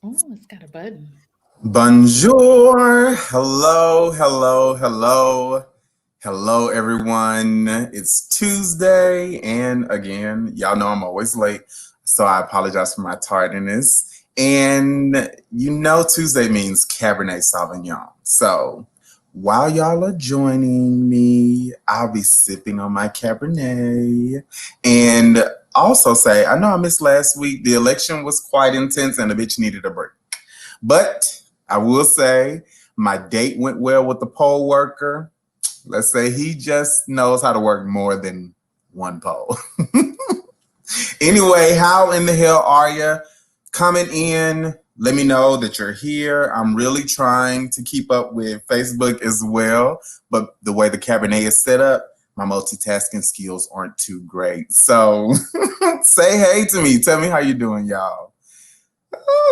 Oh, it's got a button. Bonjour. Hello, hello, hello. Hello, everyone. It's Tuesday. And again, y'all know I'm always late. So I apologize for my tardiness. And Tuesday means Cabernet Sauvignon. So while y'all are joining me, I'll be sipping on my Cabernet. And also say, I know I missed last week. The election was quite intense and the bitch needed a break. But I will say my date went well with the poll worker. Let's say he just knows how to work more than one poll. Anyway, how in the hell are you? Comment in. Let me know that you're here. I'm really trying to keep up with Facebook as well. But the way the Cabernet is set up, my multitasking skills aren't too great. So say hey to me. Tell me how you doing, y'all.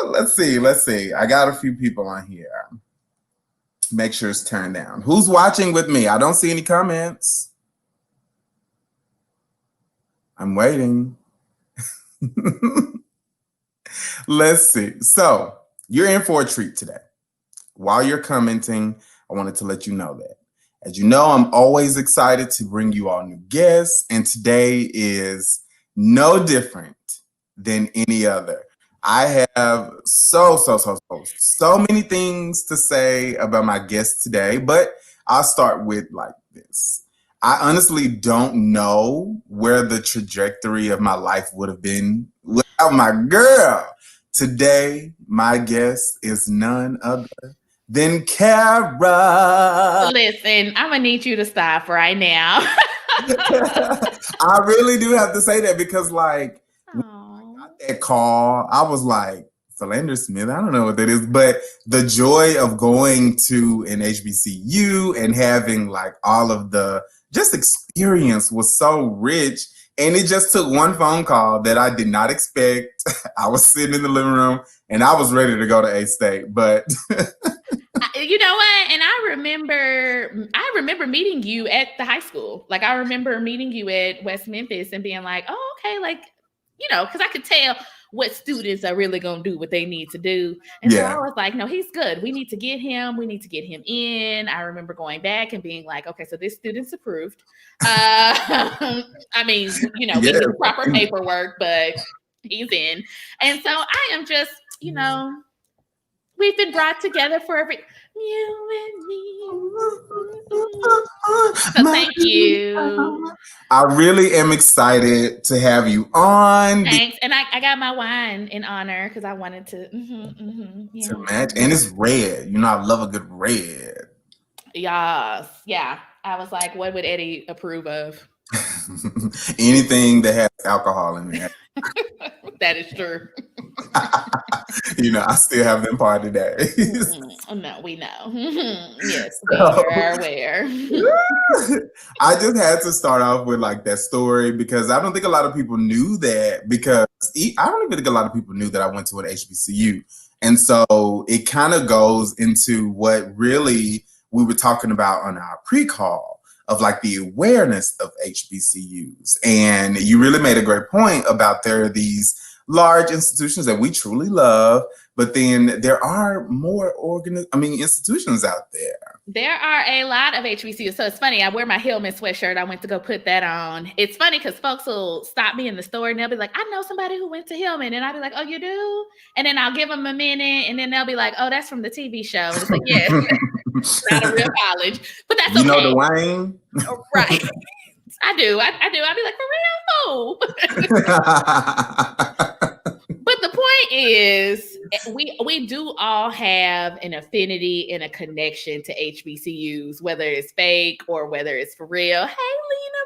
Let's see. I got a few people on here. Make sure it's turned down. Who's watching with me? I don't see any comments. I'm waiting. Let's see. So you're in for a treat today. While you're commenting, I wanted to let you know that. As you know, I'm always excited to bring you all new guests, and today is no different than any other. I have so many things to say about my guest today, but I'll start with like this. I honestly don't know where the trajectory of my life would have been without my girl. Today, my guest is none other than Kara. Listen, I'm gonna need you to stop right now. I really do have to say that because, like, Oh, that call, I was like, Philander Smith, I don't know what that is, but the joy of going to an HBCU and having like all of the just experience was so rich. And it just took one phone call that I did not expect. I was sitting in the living room and I was ready to go to A State, but you know what? And I remember meeting you at the high school. Like I remember meeting you at West Memphis and being like, "Oh, okay." Like, because I could tell what students are really gonna do what they need to do. And so I yeah, was like, "No, he's good. We need to get him. We need to get him in." I remember going back and being like, "Okay, so this student's approved." I mean, we yeah. do proper paperwork, but he's in. And so I am just, you know. We've been brought together for every you and me. So My- thank you. I really am excited to have you on Thanks. And I got my wine in honor because I wanted to. to Yeah. match, and it's red. I love a good red. Yes. Yeah. I was like, what would Eddie approve of? Anything that has alcohol in it. That is true. I still have them party days. No, we know. Yes, we So, are aware. I just had to start off with like that story because I don't think a lot of people knew that because I don't even think a lot of people knew that I went to an HBCU. And so it kind of goes into what really we were talking about on our pre-call of like the awareness of HBCUs. And you really made a great point about there are these large institutions that we truly love, but then there are more institutions out there. There are a lot of HBCUs. So it's funny. I wear my Hillman sweatshirt. I went to go put that on. It's funny because folks will stop me in the store and they'll be like, I know somebody who went to Hillman. And I'll be like, oh, you do? And then I'll give them a minute. And then they'll be like, oh, that's from the TV show. And it's like, yes, not a real college. But that's You know okay. Dwayne? Right. I do. I do. I'll be like, for real? But the point is, we do all have an affinity and a connection to HBCUs, whether it's fake or whether it's for real. Hey, Lena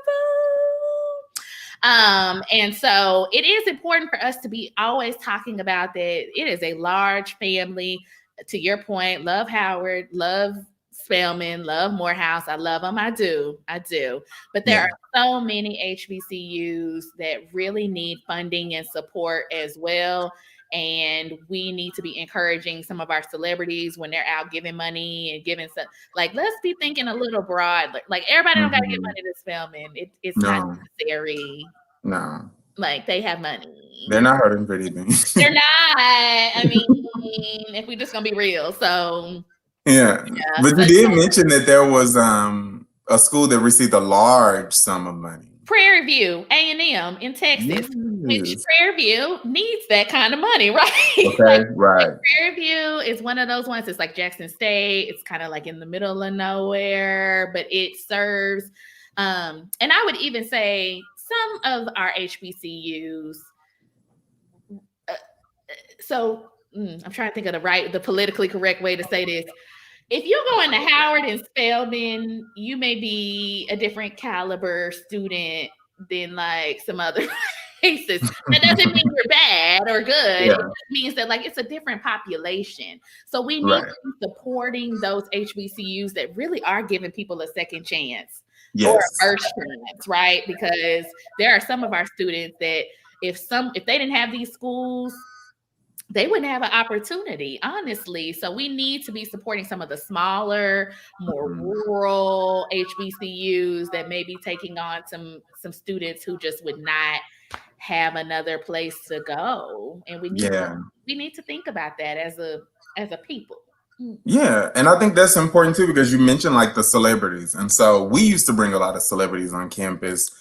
Boo. And so it is important for us to be always talking about that. It is a large family. To your point, love Howard, love Spelman, love Morehouse. I love them. I do. But there Yeah. are so many HBCUs that really need funding and support as well. And we need to be encouraging some of our celebrities when they're out giving money and giving some. Like, let's be thinking a little broad. Like everybody don't got to give Mhm. money to Spelman. It's not No, necessary. no. Like they have money. They're not hurting pretty things. They're not. I mean, mean, if we're just gonna be real. So Yeah. yeah. But So you did mention that there was a school that received a large sum of money. Prairie View, A&M in Texas, which Yes. Prairie View needs that kind of money, right? Okay, like right. Prairie View is one of those ones. It's like Jackson State. It's kind of like in the middle of nowhere, but it serves. And I would even say some of our HBCUs. So I'm trying to think of the politically correct way to say this. If you're going to Howard and Spelman, you may be a different caliber student than like some other places. That doesn't mean you're bad or good. Yeah, It just means that like it's a different population. So we need right. to be supporting those HBCUs that really are giving people a second chance or Yes. a first chance, right? Because there are some of our students that if they didn't have these schools, they wouldn't have an opportunity, honestly. So we need to be supporting some of the smaller, more Mhm. rural HBCUs that may be taking on some students who just would not have another place to go. And Yeah. we need to think about that as a people. Yeah, and I think that's important too because you mentioned like the celebrities. And so we used to bring a lot of celebrities on campus,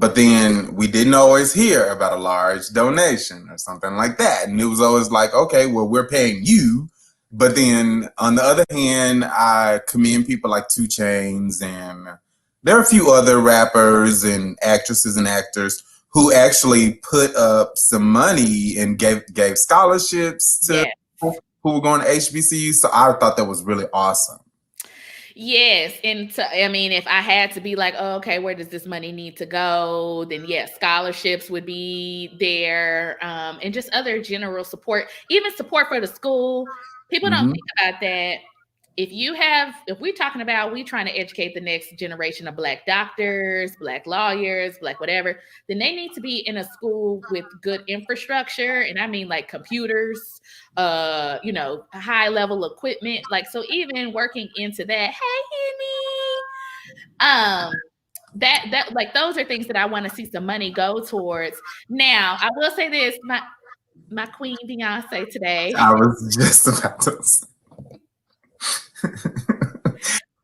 but then we didn't always hear about a large donation or something like that. And it was always like, okay, well, we're paying you. But then on the other hand, I commend people like Two Chains, and there are a few other rappers and actresses and actors who actually put up some money and gave scholarships to Yeah. who were going to HBCU. So I thought that was really awesome. Yes, and I mean, if I had to be like, oh, okay, where does this money need to go? Then yes, scholarships would be there, and just other general support, even support for the school. People don't Hmm. think about that. If we're talking about we trying to educate the next generation of Black doctors, Black lawyers, Black whatever, then they need to be in a school with good infrastructure, and I mean like computers, high level equipment. Like so, even working into that. Hey, Henny. That like those are things that I want to see some money go towards. Now, I will say this, my queen Beyonce today. I was just about to say.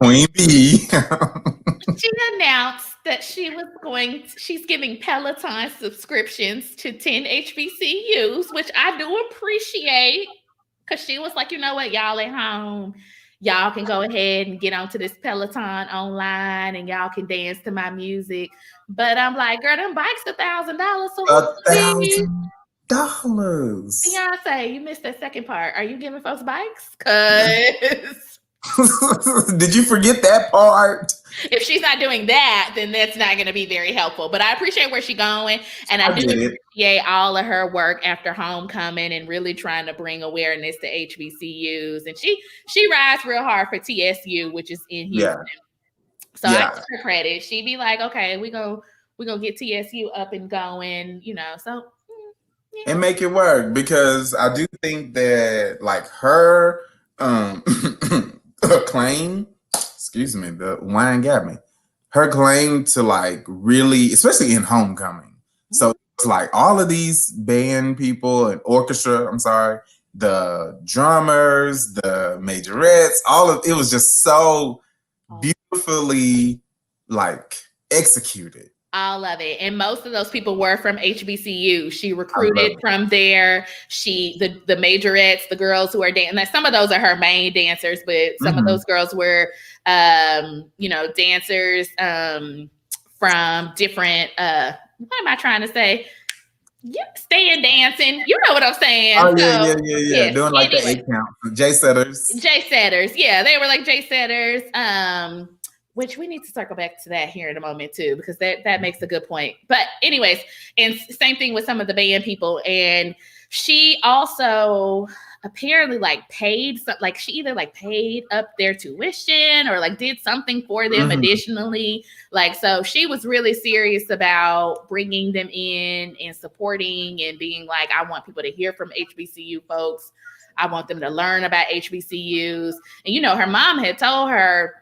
Queen Bee. She announced that she's giving Peloton subscriptions to 10 HBCUs, which I do appreciate because she was like, you know what, y'all at home, y'all can go ahead and get onto this Peloton online and y'all can dance to my music. But I'm like, girl, them bikes $1,000. So who please? $1,000. Beyonce, you missed that second part. Are you giving folks bikes? Because Did you forget that part? if she's not doing that, then that's not going to be very helpful. But I appreciate where she's going, and I do appreciate all of her work after homecoming and really trying to bring awareness to HBCUs. And she rides real hard for TSU, which is in Houston. So I give her credit. She'd be like, "Okay, we gonna get TSU up and going," So yeah. And make it work, because I do think that like her claim, excuse me, the wine got me. Her claim to like really, especially in homecoming. So it's like all of these band people and orchestra, the drummers, the majorettes, it was just so beautifully like executed. All of it. And most of those people were from HBCU. She recruited from there. The majorettes, the girls who are dancing. Some of those are her main dancers, but some of those girls were, dancers from different, what am I trying to say? Stand dancing. You know what I'm saying. Oh, yeah. Yes. Doing like the 8 count. J setters. Yeah, they were like J setters. Which we need to circle back to that here in a moment too, because that makes a good point. But anyways, and same thing with some of the band people. And she also apparently paid she either paid up their tuition or did something for them additionally. So she was really serious about bringing them in and supporting and being like, I want people to hear from HBCU folks. I want them to learn about HBCUs. And her mom had told her,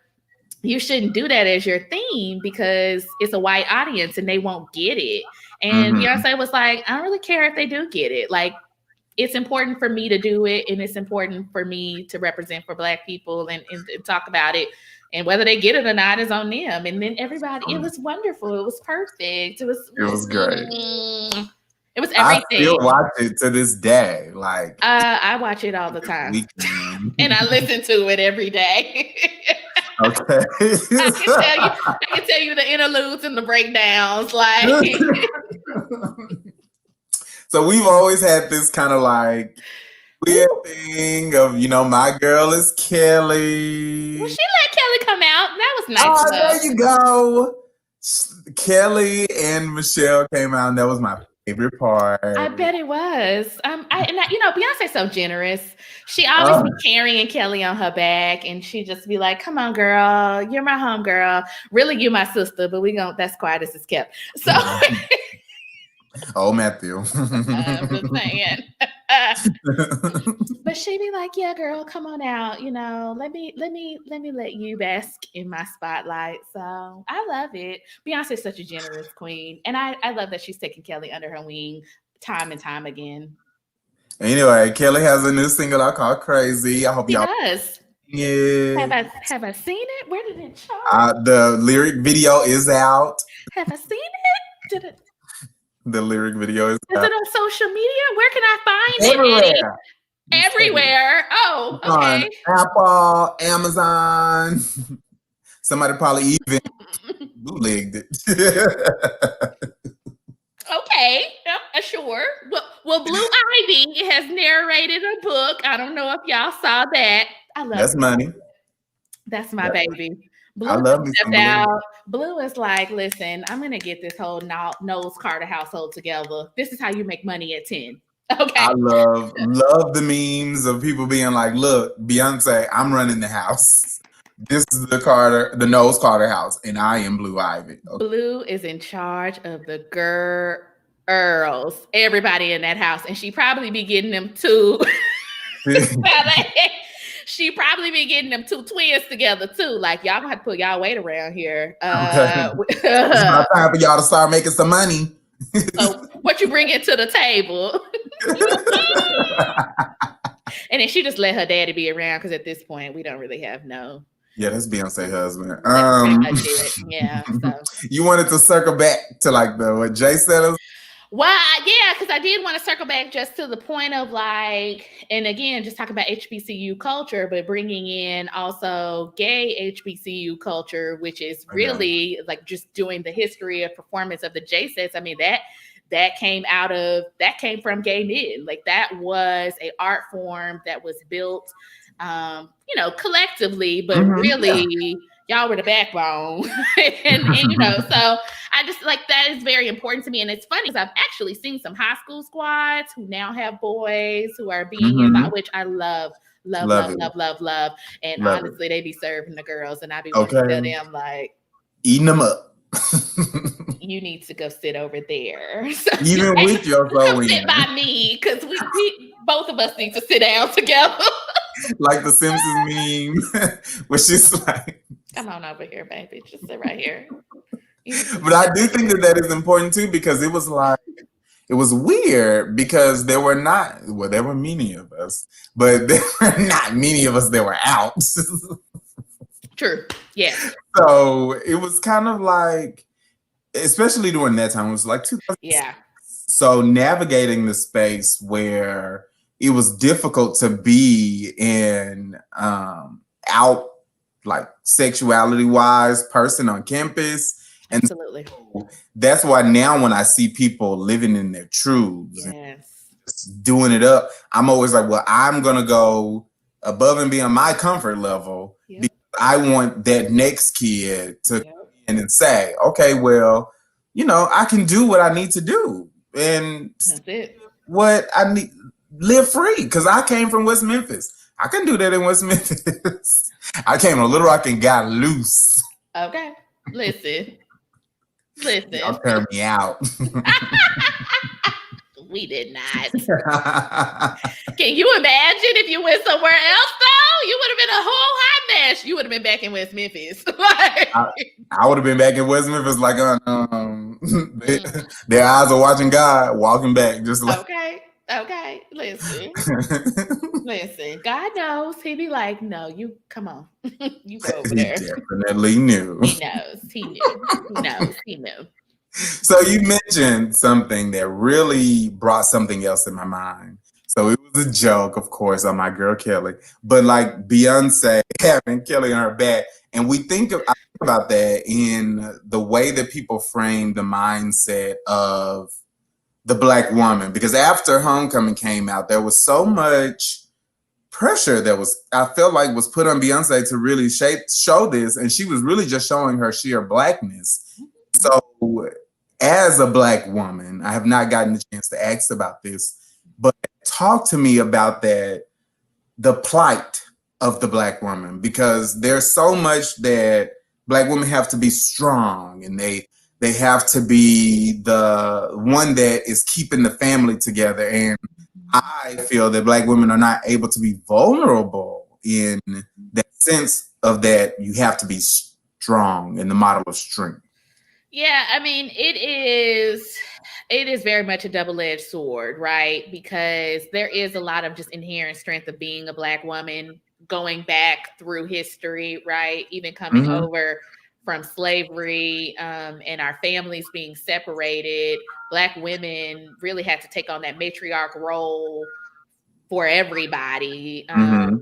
you shouldn't do that as your theme because it's a white audience and they won't get it. And Beyonce was like, I don't really care if they do get it. it's important for me to do it, and it's important for me to represent for Black people and talk about it. And whether they get it or not is on them. And then everybody, it was wonderful. It was perfect. It was great. It was everything. I still watch it to this day. Like I watch it all the time. And I listen to it every day. Okay. I can tell you the interludes and the breakdowns. Like so we've always had this kind of like weird thing of, my girl is Kelly. Well, she let Kelly come out. That was nice. Oh, there you go. Kelly and Michelle came out, and that was my favorite part. I bet it was. Beyonce's so generous. She always be carrying Kelly on her back, and she just be like, "Come on, girl, you're my home girl. Really, you're my sister, but that's quiet as it's kept." So, oh, Matthew. I'm just saying. But she be like, "Yeah, girl, come on out. Let me let you bask in my spotlight." So I love it. Beyonce's such a generous queen, and I love that she's taking Kelly under her wing time and time again. Anyway, Kelly has a new single out called "Crazy." I hope y'all. Does. Yeah. Have I seen it? Where did it show? The lyric video is out. Have I seen it? Did it? The lyric video is out. Is it on social media? Where can I find Everywhere. it? Everywhere. Oh, okay. On Apple, Amazon. Somebody probably even bootlegged it. Okay, sure. Well, Blue Ivy has narrated a book. I don't know if y'all saw that. I love That's money. That's my baby. Blue I love me stepped out. Blue is like, listen, I'm gonna get this whole Knowles Carter household together. This is how you make money at 10. Okay. I love the memes of people being like, look, Beyonce, I'm running the house. This is the Knowles Carter house, and I am Blue Ivy. Okay. Blue is in charge of the girls, everybody in that house, and she probably be getting them two. She probably be getting them two twins together too. Like, y'all gonna have to put y'all weight around here. It's not time for y'all to start making some money. So what you bringing to the table? And then she just let her daddy be around, because at this point we don't really have no. Yeah, that's Beyonce's husband. Yeah. So. You wanted to circle back to like what Jay said? Well, yeah, because I did want to circle back just to the point of like, and again, just talking about HBCU culture, but bringing in also gay HBCU culture, which is really like just doing the history of performance of the J-sets. I mean, that came from gay men. Like, that was a art form that was built, collectively, but really y'all were the backbone. and so I just like, that is very important to me. And it's funny because I've actually seen some high school squads who now have boys who are being involved, which I love. And honestly, they be serving the girls, and I be wanting to tell them like, eating them up. You need to go sit over there. So even with your come sit by me, because we both of us need to sit down together. Like the Simpsons meme, where she's like, "Come on over here, baby. Just sit right here." But I do think that is important too, because it was weird, because there were many of us, but there were not many of us that were out. True. Yeah. So it was kind of like, especially during that time, it was like 2000. Yeah. So navigating the space where it was difficult to be in out, like, sexuality wise person on campus. And absolutely. So that's why now when I see people living in their truths and doing it up, I'm always like, well, I'm gonna go above and beyond my comfort level, because I want that next kid to come in and say, okay, well, I can do what I need to do, and that's it. What I need, live free, because I came from West Memphis. I can do that in West Memphis. I came to Little Rock and got loose. Okay, listen. Y'all turned me out. We did not. Can you imagine if you went somewhere else, though? You would have been a whole hot mess. You would have been back in West Memphis. I would have been back in West Memphis, like, their eyes are watching God, walking back, just like. Okay. Okay, listen. Listen, God knows. He be like, no, you come on. You go over He there. definitely knew. He knows. He knew. He knows. He knew. So you mentioned something that really brought something else in my mind. So it was a joke, of course, on my girl Kelly, but like Beyonce having Kelly on her back, and I think about that in the way that people frame the mindset of the black woman, because after Homecoming came out, there was so much pressure that was I felt like was put on Beyonce to really show this, and she was really just showing her sheer blackness. So as a black woman, I have not gotten the chance to ask about this, but talk to me about that, the plight of the black woman, because there's so much that black women have to be strong, and they have to be the one that is keeping the family together. And I feel that black women are not able to be vulnerable in that sense of that you have to be strong in the model of strength. Yeah, I mean, it is very much a double-edged sword, right? Because there is a lot of just inherent strength of being a black woman going back through history, right? Even coming Mm-hmm. over from slavery, and our families being separated. Black women really had to take on that matriarch role for everybody, Mm-hmm.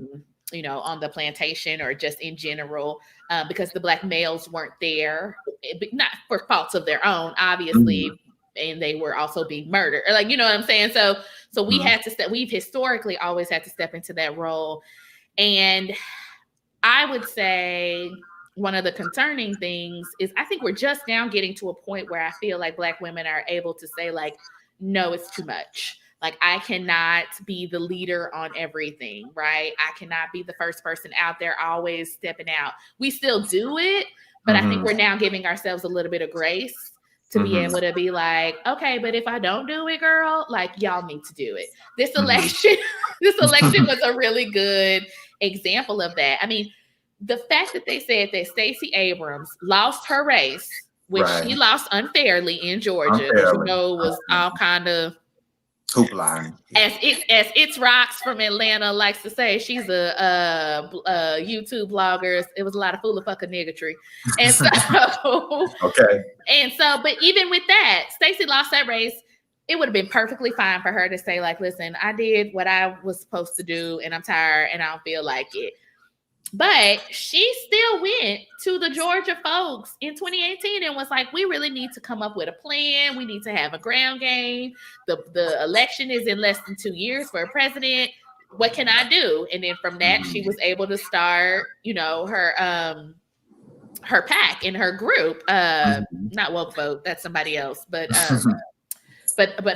on the plantation or just in general, because the black males weren't there, not for faults of their own, obviously, and they were also being murdered. Like, you know what I'm saying? So we had to step. We've historically always had to step into that role, and I would say one of the concerning things is I think we're just now getting to a point where I feel like black women are able to say, like, no, it's too much. Like, I cannot be the leader on everything, right? I cannot be the first person out there always stepping out. We still do it, but I think we're now giving ourselves a little bit of grace to be able to be like, okay, but if I don't do it, girl, like, y'all need to do it. This election was a really good example of that. I mean, the fact that they said that Stacey Abrams lost her race, which she lost unfairly in Georgia, which was all kind of hoop line. As it's Rocks from Atlanta likes to say, she's a YouTube blogger. It was a lot of fool fucking niggatry, and so okay. And so, but even with that, Stacey lost that race. It would have been perfectly fine for her to say, like, listen, I did what I was supposed to do, and I'm tired, and I don't feel like it. But she still went to the Georgia folks in 2018 and was like, we really need to come up with a plan. We need to have a ground game. The election is in less than 2 years for a president. What can I do? And then from that, she was able to start, her pack and her group. Not woke vote, that's somebody else, but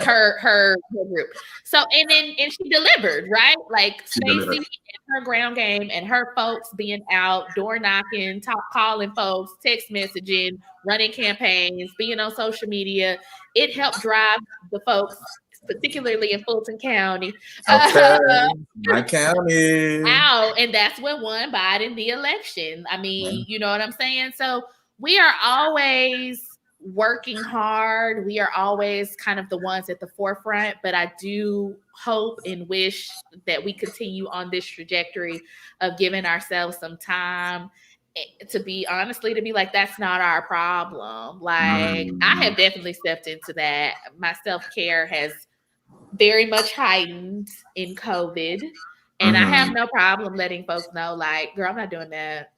her group. So and she delivered, right? Like Stacey and her ground game and her folks being out, door knocking, calling folks, text messaging, running campaigns, being on social media. It helped drive the folks, particularly in Fulton County, my county, out, and that's what won Biden the election. I mean, you know what I'm saying? So we are always working hard. We are always kind of the ones at the forefront, but I do hope and wish that we continue on this trajectory of giving ourselves some time to be like, that's not our problem. Like, I have definitely stepped into that. My self-care has very much heightened in COVID, and I have no problem letting folks know, like, girl, I'm not doing that.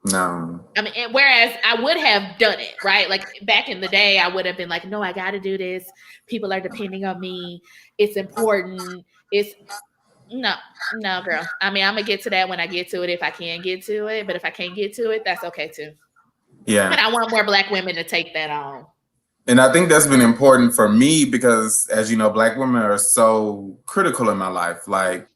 No. I mean, and whereas I would have done it, right? Like back in the day, I would have been like, no, I got to do this. People are depending on me. It's important. No, girl. I mean, I'm going to get to that when I get to it, if I can get to it. But if I can't get to it, that's okay too. Yeah. But I want more black women to take that on. And I think that's been important for me because, as you know, black women are so critical in my life. Like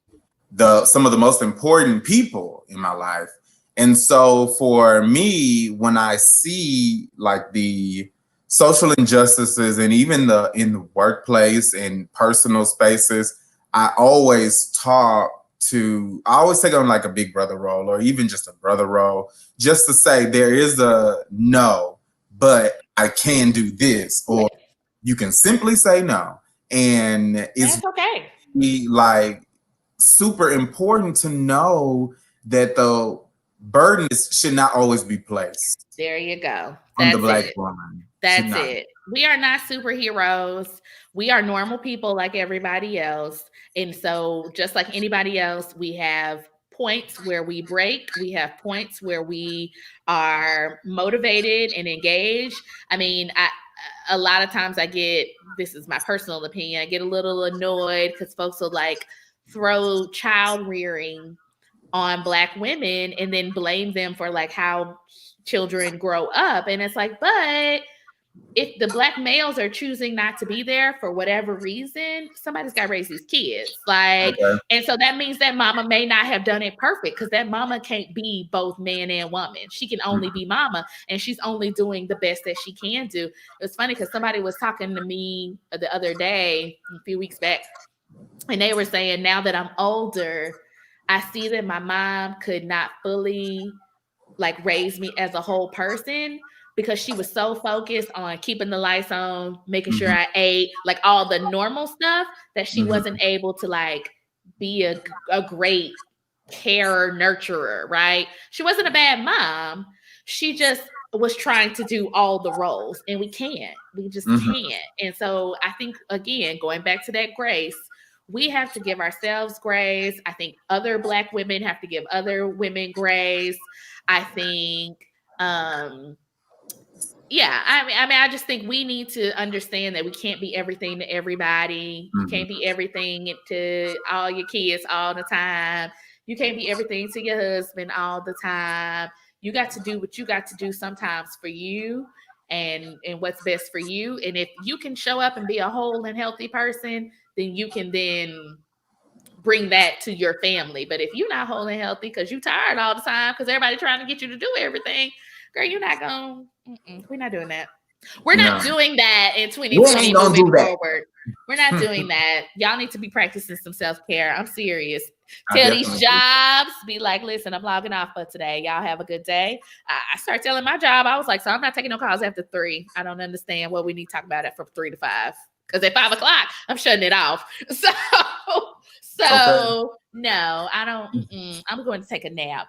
some of the most important people in my life. And so for me, when I see like the social injustices and even in the workplace and personal spaces, I always take on like a big brother role or even just a brother role, just to say there is a no, but I can do this, or you can simply say no. And that's okay. be like super important to know that the burden should not always be placed There you go. on the That's Black it. woman. Should That's not. it. We are not superheroes. We are normal people like everybody else. And so, just like anybody else, we have points where we break. We have points where we are motivated and engaged. I mean, a lot of times I get, this is my personal opinion, I get a little annoyed because folks will like throw child rearing on Black women and then blame them for like how children grow up. And it's like, but if the Black males are choosing not to be there for whatever reason, somebody's got to raise these kids. Like, Okay. and so that means that mama may not have done it perfect because that mama can't be both man and woman. She can only be mama, and she's only doing the best that she can do. It was funny because somebody was talking to me the other day, a few weeks back, and they were saying, now that I'm older, I see that my mom could not fully like raise me as a whole person because she was so focused on keeping the lights on, making sure I ate, like all the normal stuff, that she wasn't able to like be a great carer, nurturer, right? She wasn't a bad mom. She just was trying to do all the roles, and we can't. We just can't. And so I think, again, going back to that grace, we have to give ourselves grace. I think other Black women have to give other women grace. I think, yeah, I just think we need to understand that we can't be everything to everybody. You can't be everything to all your kids all the time. You can't be everything to your husband all the time. You got to do what you got to do sometimes for you and what's best for you. And if you can show up and be a whole and healthy person, then you can then bring that to your family. But if you're not whole and healthy because you're tired all the time because everybody trying to get you to do everything, girl, you're not going, we're not doing that. We're not doing that in 2020 moving forward. We're not doing that. Y'all need to be practicing some self-care. I'm serious. Tell these jobs, be like, listen, I'm logging off for today. Y'all have a good day. I started telling my job, I was like, so I'm not taking no calls after 3. I don't understand what we need to talk about it from 3 to 5. Because at 5 o'clock, I'm shutting it off. So no, I don't. I'm going to take a nap.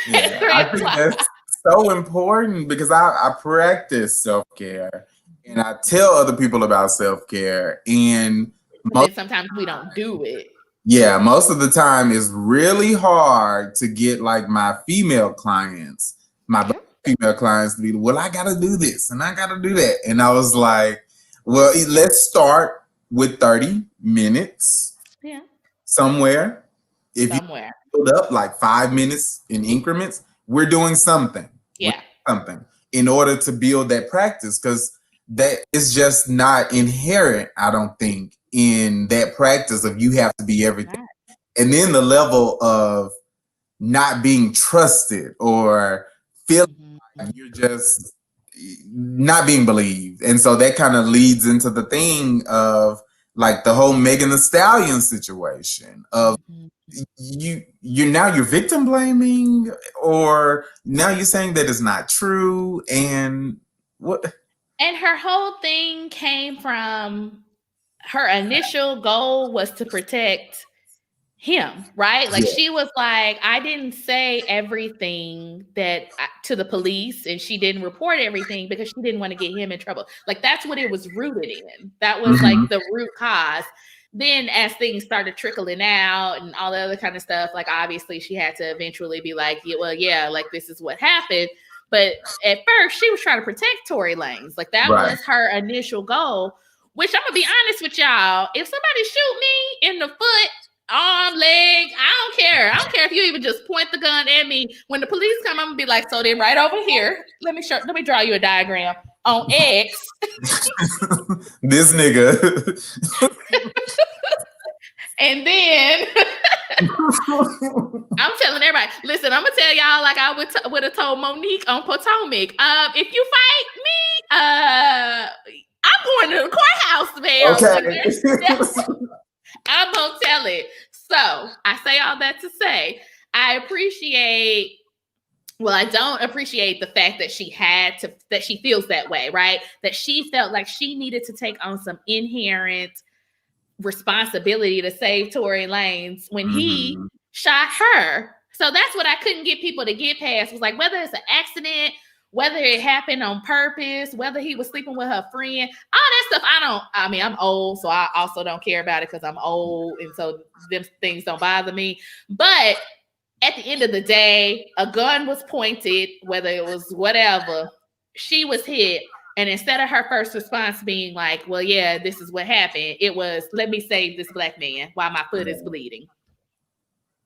Yeah, I think that's so important because I practice self-care and I tell other people about self-care, and then sometimes we don't do it. Yeah, most of the time it's really hard to get like my female clients, my female clients to be, well, I got to do this and I got to do that. And I was like, well, let's start with 30 minutes somewhere. If you build up like 5 minutes in increments, we're doing something. Yeah. Something in order to build that practice, because that is just not inherent, I don't think, in that practice of you have to be everything. And then the level of not being trusted or feeling like you're just not being believed. And so that kind of leads into the thing of like the whole Megan Thee Stallion situation of you're victim blaming, or now you're saying that it's not true. And what? And her whole thing came from her initial goal was to protect him, right? Like she was like, I didn't say everything that to the police, and she didn't report everything because she didn't want to get him in trouble. Like that's what it was rooted in. That was like the root cause. Then as things started trickling out and all the other kind of stuff, like obviously she had to eventually be like, yeah, well, yeah, like this is what happened. But at first she was trying to protect Tory Lanez. Like that was her initial goal, which I'm gonna be honest with y'all. If somebody shoot me in the foot, arm, leg, I don't care. I don't care if you even just point the gun at me. When the police come, I'm gonna be like, so then right over here, let me draw you a diagram on X. This nigga. And then I'm telling everybody, listen, I'm gonna tell y'all like I would have told Monique on Potomac. If you fight me, I'm going to the courthouse, man. Okay. I'm gonna tell it. So I say all that to say, I don't appreciate the fact that that she feels that way, right? That she felt like she needed to take on some inherent responsibility to save Tory Lanez when he Mm-hmm. shot her. So that's what I couldn't get people to get past. Was like, whether it's an accident, whether it happened on purpose, whether he was sleeping with her friend, all that stuff. I'm old, so I also don't care about it because I'm old. And so them things don't bother me. But at the end of the day, a gun was pointed, whether it was whatever, she was hit. And instead of her first response being like, well, yeah, this is what happened, it was, let me save this black man while my foot is bleeding.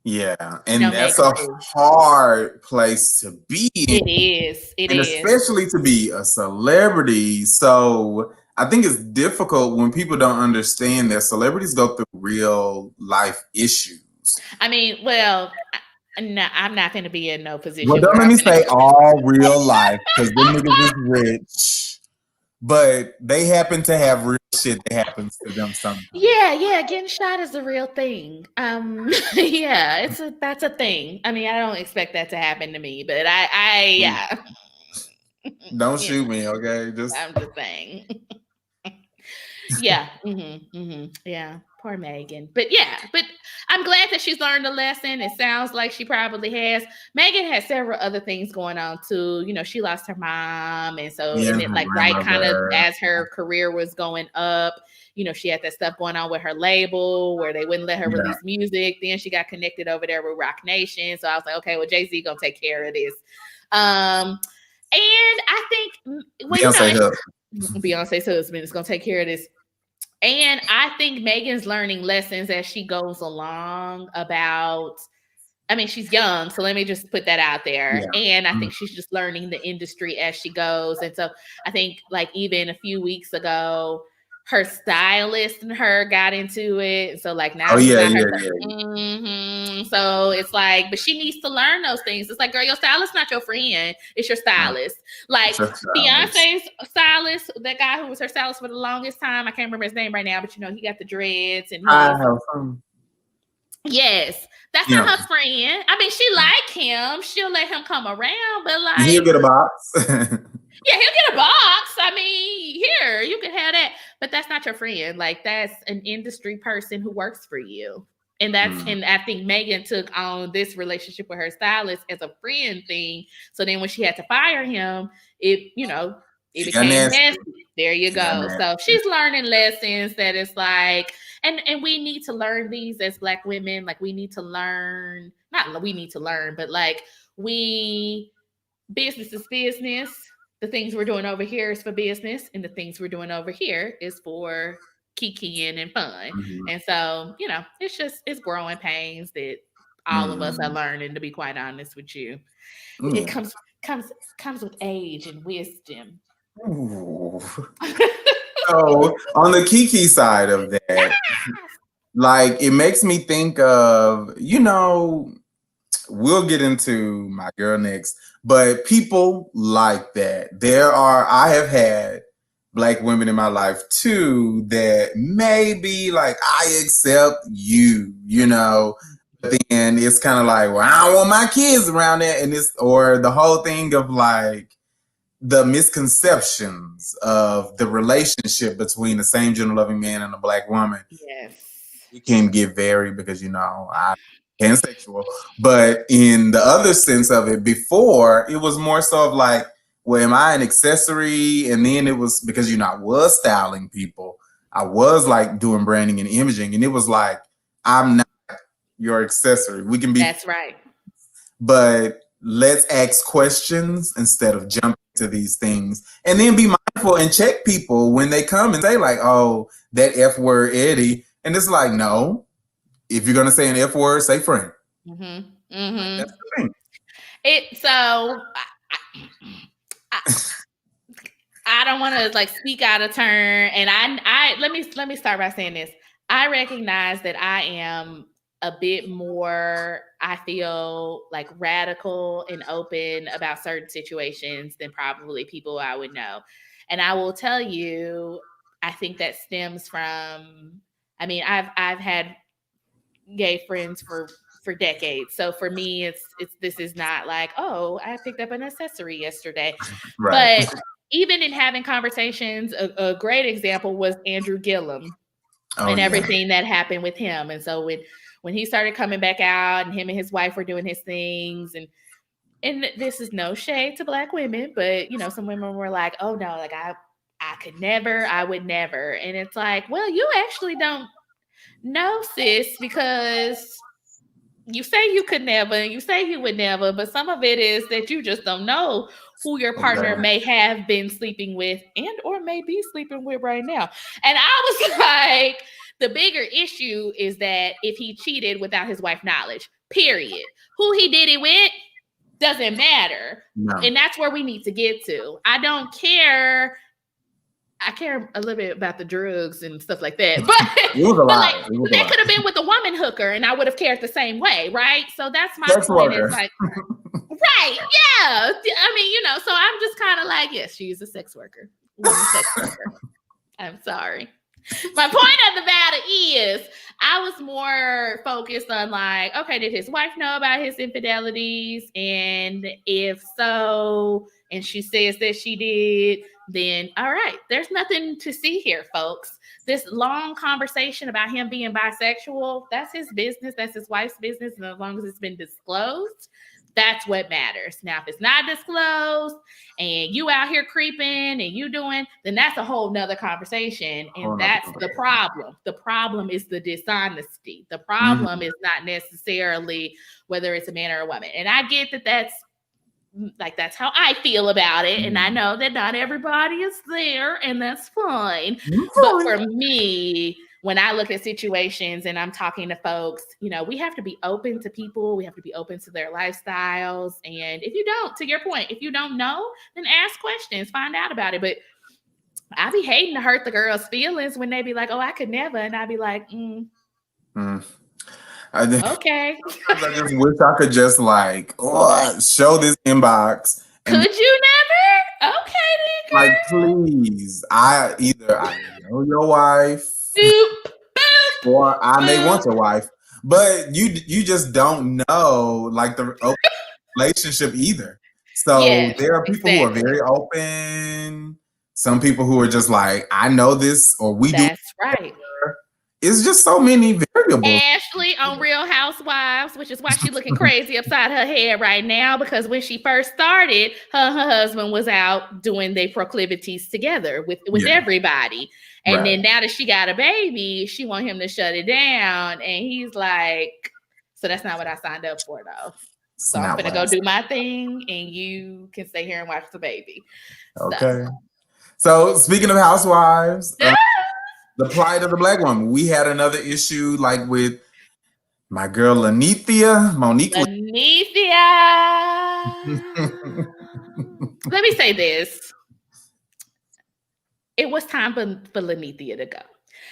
Yeah, and that's Megan a Thee. hard place to be in, It is. It and is. especially to be a celebrity. So I think it's difficult when people don't understand that celebrities go through real life issues. I mean, well, no, I'm not going to be in no Well, position don't where let I'm me going say to. all real life because them niggas is rich, but they happen to have real shit that happens to them sometimes. Yeah, getting shot is a real thing. Yeah, that's a thing. I mean, I don't expect that to happen to me, but yeah, Don't you shoot know, me, okay? Just I'm just saying. Yeah, yeah, poor Megan. But yeah, but I'm glad that she's learned a lesson. It sounds like she probably has. Megan had several other things going on too. She lost her mom, and so me and and it her like right kind of grandmother. as her career was going up. She had that stuff going on with her label where they wouldn't let her Yeah, release music. Then she got connected over there with Rock Nation. So I was like, okay, well, Jay-Z gonna take care of this. And I think, well, Beyonce help. Beyonce's husband is gonna take care of this. And I think Megan's learning lessons as she goes along about, I mean, she's young, so let me just put that out there. Yeah. And I Mhm. think she's just learning the industry as she goes. And so I think, like, even a few weeks ago, her stylist and her got into it. So, like, now Oh he's yeah, not her. yeah. So it's like, but she needs to learn those things. It's like, girl, your stylist's not your friend, it's your stylist. Like, Just Beyonce's stylist, that guy who was her stylist for the longest time, I can't remember his name right now, but he got the dreads and I he's have fun. yes, that's You know, not her friend. I mean, she like him. She'll let him come around, but he'll like, get a box. yeah, he'll get a box. I mean, here, you can have that. But that's not your friend. Like, that's an industry person who works for you. And Mm. and I think Megan took on this relationship with her stylist as a friend thing. So then when she had to fire him, it She got became nasty. messy. There you She got go. nasty. So she's learning lessons that it's like, and we need to learn these as Black women. Like, we need to learn, not we need to learn, but like, business is business. The things we're doing over here is for business, and the things we're doing over here is for kikiing and fun. Mhm. And so, it's growing pains that all of us are Mm. learning, to be quite honest with you. It Yeah. comes with age and wisdom. Ooh. So on the Kiki side of that, like it makes me think of, we'll get into my girl next, but people like that. I have had Black women in my life too that maybe like I accept but then it's kind of like, well, I don't want my kids around there, or the whole thing of like the misconceptions of the relationship between the same gender loving man and a Black woman. Yes. It can get varied because I'm pansexual, but in the other sense of it, before it was more so of like, well, am I an accessory? And then it was because I was styling people, I was like doing branding and imaging, and it was like, I'm not your accessory. We can be, That's right. but let's ask questions instead of jumping to these things, and then be mindful and check people when they come and say like, oh, that F word Eddie. And it's like, no, if you're gonna say an F word, say friend. Mm-hmm. Like, Mm-hmm. that's the thing. I don't want to like speak out of turn, and I let me start by saying this. I recognize that I am a bit more, I feel like, radical and open about certain situations than probably people I would know. And I will tell you, I think that stems from, I mean, I've had gay friends for decades. So for me, it's this is not like, oh, I picked up an accessory yesterday. Right. But even in having conversations, a great example was Andrew Gillum. Oh and yeah. everything that happened with him. And so when he started coming back out and him and his wife were doing his things, and this is no shade to Black women, but some women were like, oh no, like I could never, I would never. And it's like, well, you actually don't know, sis, because you say you could never, and you say you would never, but some of it is that you just don't know who your partner Okay. may have been sleeping with and or may be sleeping with right now. And I was like, the bigger issue is that if he cheated without his wife's knowledge, period. Who he did it with doesn't matter. No. And that's where we need to get to. I don't care. I care a little bit about the drugs and stuff like that. But that could have been with a woman hooker and I would have cared the same way, right? So that's my point. It's like, right, yeah. I mean, so I'm just kind of like, yes, she's a sex worker. Sex worker. I'm sorry. My point of the matter is I was more focused on like, okay, did his wife know about his infidelities? And if so, and she says that she did, then all right, there's nothing to see here, folks. This long conversation about him being bisexual, that's his business. That's his wife's business. And as long as it's been disclosed, that's what matters. Now, if it's not disclosed and you out here creeping and you doing, then that's a whole nother conversation. And that's the problem. The problem is the dishonesty. The problem is not necessarily whether it's a man or a woman. And I get that that's how I feel about it. And I know that not everybody is there, and that's fine. But for me, when I look at situations and I'm talking to folks, we have to be open to people. We have to be open to their lifestyles. And if you don't, to your point, if you don't know, then ask questions, find out about it. But I be hating to hurt the girls' feelings when they be like, oh, I could never. And I be like, okay. I just wish I could just show this inbox. Could you never? Okay, then. Like, please. I know your wife. Or I may want your wife, but you just don't know like the relationship either. So there are people who are very open. Some people who are just like, I know this, or we do. That's right. It's just so many variables. Ashley on Real Housewives, which is why she's looking crazy upside her head right now, because when she first started, her husband was out doing their proclivities together with everybody. And then now that she got a baby, she want him to shut it down. And he's like, so that's not what I signed up for, though. So I'm going to go do my thing, and you can stay here and watch the baby. Okay. So speaking of housewives, the plight of the Black woman. We had another issue like with my girl Monique. Lanithia. Let me say this. It was time for Lanithia to go.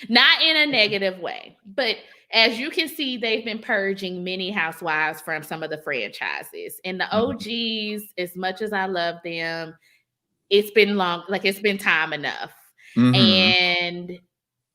Not in a negative way, but as you can see, they've been purging many housewives from some of the franchises. And the OGs, as much as I love them, it's been long, like it's been time enough. And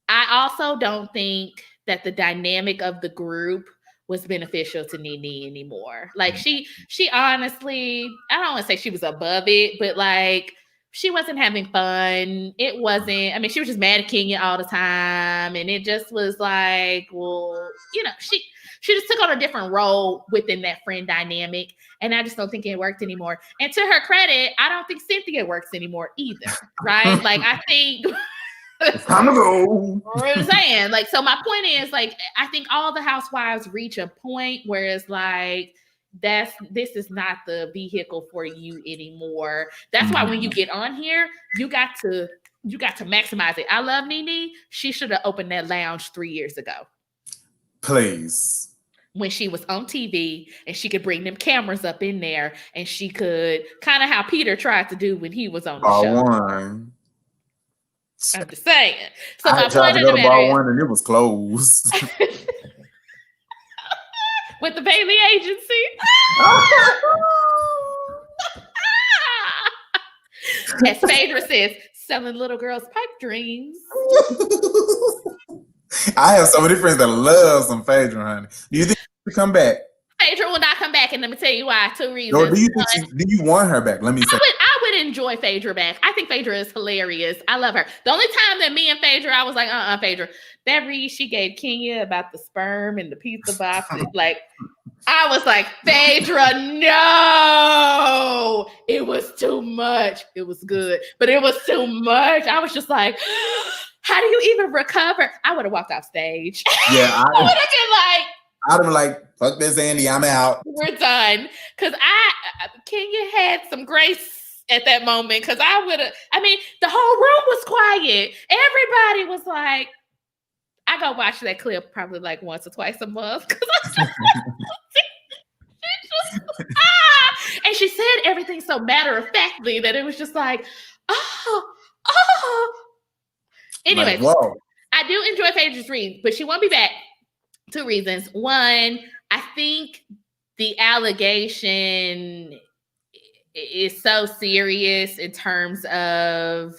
I also don't think that the dynamic of the group was beneficial to Nene anymore. Like she honestly, I don't want to say she was above it, but like she wasn't having fun. It wasn't, I mean, she was just mad at Kenya all the time. And it just was like, well, she just took on a different role within that friend dynamic. And I just don't think it worked anymore. And to her credit, I don't think Cynthia works anymore either. Right? Like I think it's time to go. I'm saying, like, so my point is, like, I think all the housewives reach a point where it's like, this is not the vehicle for you anymore. That's why when you get on here, you got to maximize it. I love Nene. She should have opened that lounge 3 years ago. Please. When she was on TV and she could bring them cameras up in there and she could kind of how Peter tried to do when he was on the show. I'm just saying. So I tried to go to bar one and it was closed. With the Bailey agency. As Phaedra says, selling little girls' pipe dreams. I have so many friends that love some Phaedra, honey. Do you think she'll come back? Phaedra will not come back, and let me tell you why. 2 reasons. Or do you want her back? Let me say. I would enjoy Phaedra back. I think Phaedra is hilarious. I love her. The only time that me and Phaedra, I was like, Phaedra, that read she gave Kenya about the sperm and the pizza box, like, I was like, Phaedra, no, it was too much. It was good, but it was too much. I was just like, how do you even recover? I would have walked off stage. Yeah, I would have been like, I'd have been like, fuck this, Andy, I'm out. We're done. Because Kenya had some grace at that moment. Because the whole room was quiet. Everybody was like, I go watch that clip probably like once or twice a month. And she said everything so matter-of-factly that it was just like, oh. Anyways, like, whoa. I do enjoy Phaedra's read, but she won't be back. 2 reasons. One, I think the allegation is so serious in terms of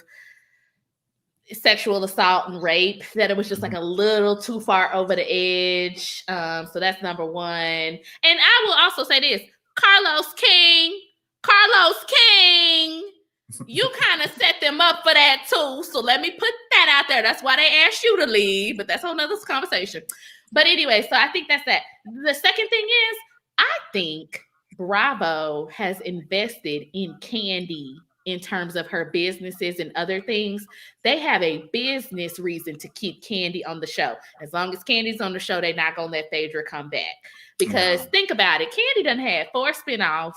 sexual assault and rape that it was just like a little too far over the edge. So that's number one. And I will also say this, Carlos King, you kind of set them up for that too. So let me put that out there. That's why they asked you to leave, but that's a whole nother conversation. But anyway, so I think that's that. The second thing is, I think Bravo has invested in Kandi in terms of her businesses and other things. They have a business reason to keep Kandi on the show. As long as Kandi's on the show, they're not going to let Phaedra come back. Because think about it, Kandi done had 4 spinoffs.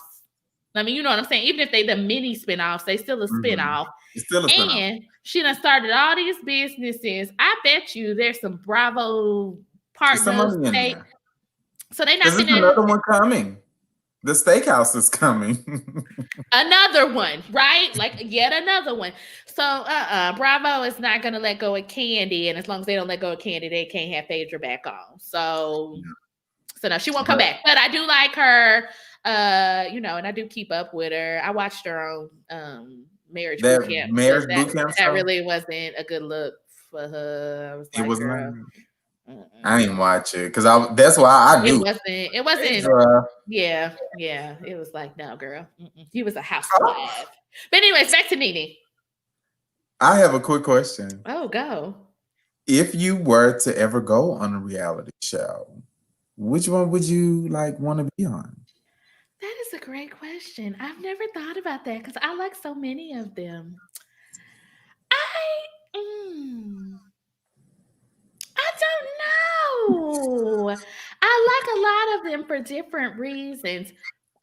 I mean, you know what I'm saying? Even if they the mini spinoffs, they still a spinoff. It's still a spinoff. And she done started all these businesses. I bet you there's some Bravo partners. So they not There's another one coming. The steakhouse is coming. Another one, right? Like yet another one. So Bravo is not gonna let go of Kandi, and as long as they don't let go of Kandi, they can't have Phaedra back on. So no, she won't come back. But I do like her, and I do keep up with her. I watched her on Marriage Boot Camp. That really wasn't a good look for her. I was like, girl. I didn't watch it because that's why I do. It wasn't. Yeah. It was like, no, girl. He was a housewife. But anyways, back to Nene. I have a quick question. Oh, go. If you were to ever go on a reality show, which one would you want to be on? That is a great question. I've never thought about that because I like so many of them. I don't know. I like a lot of them for different reasons.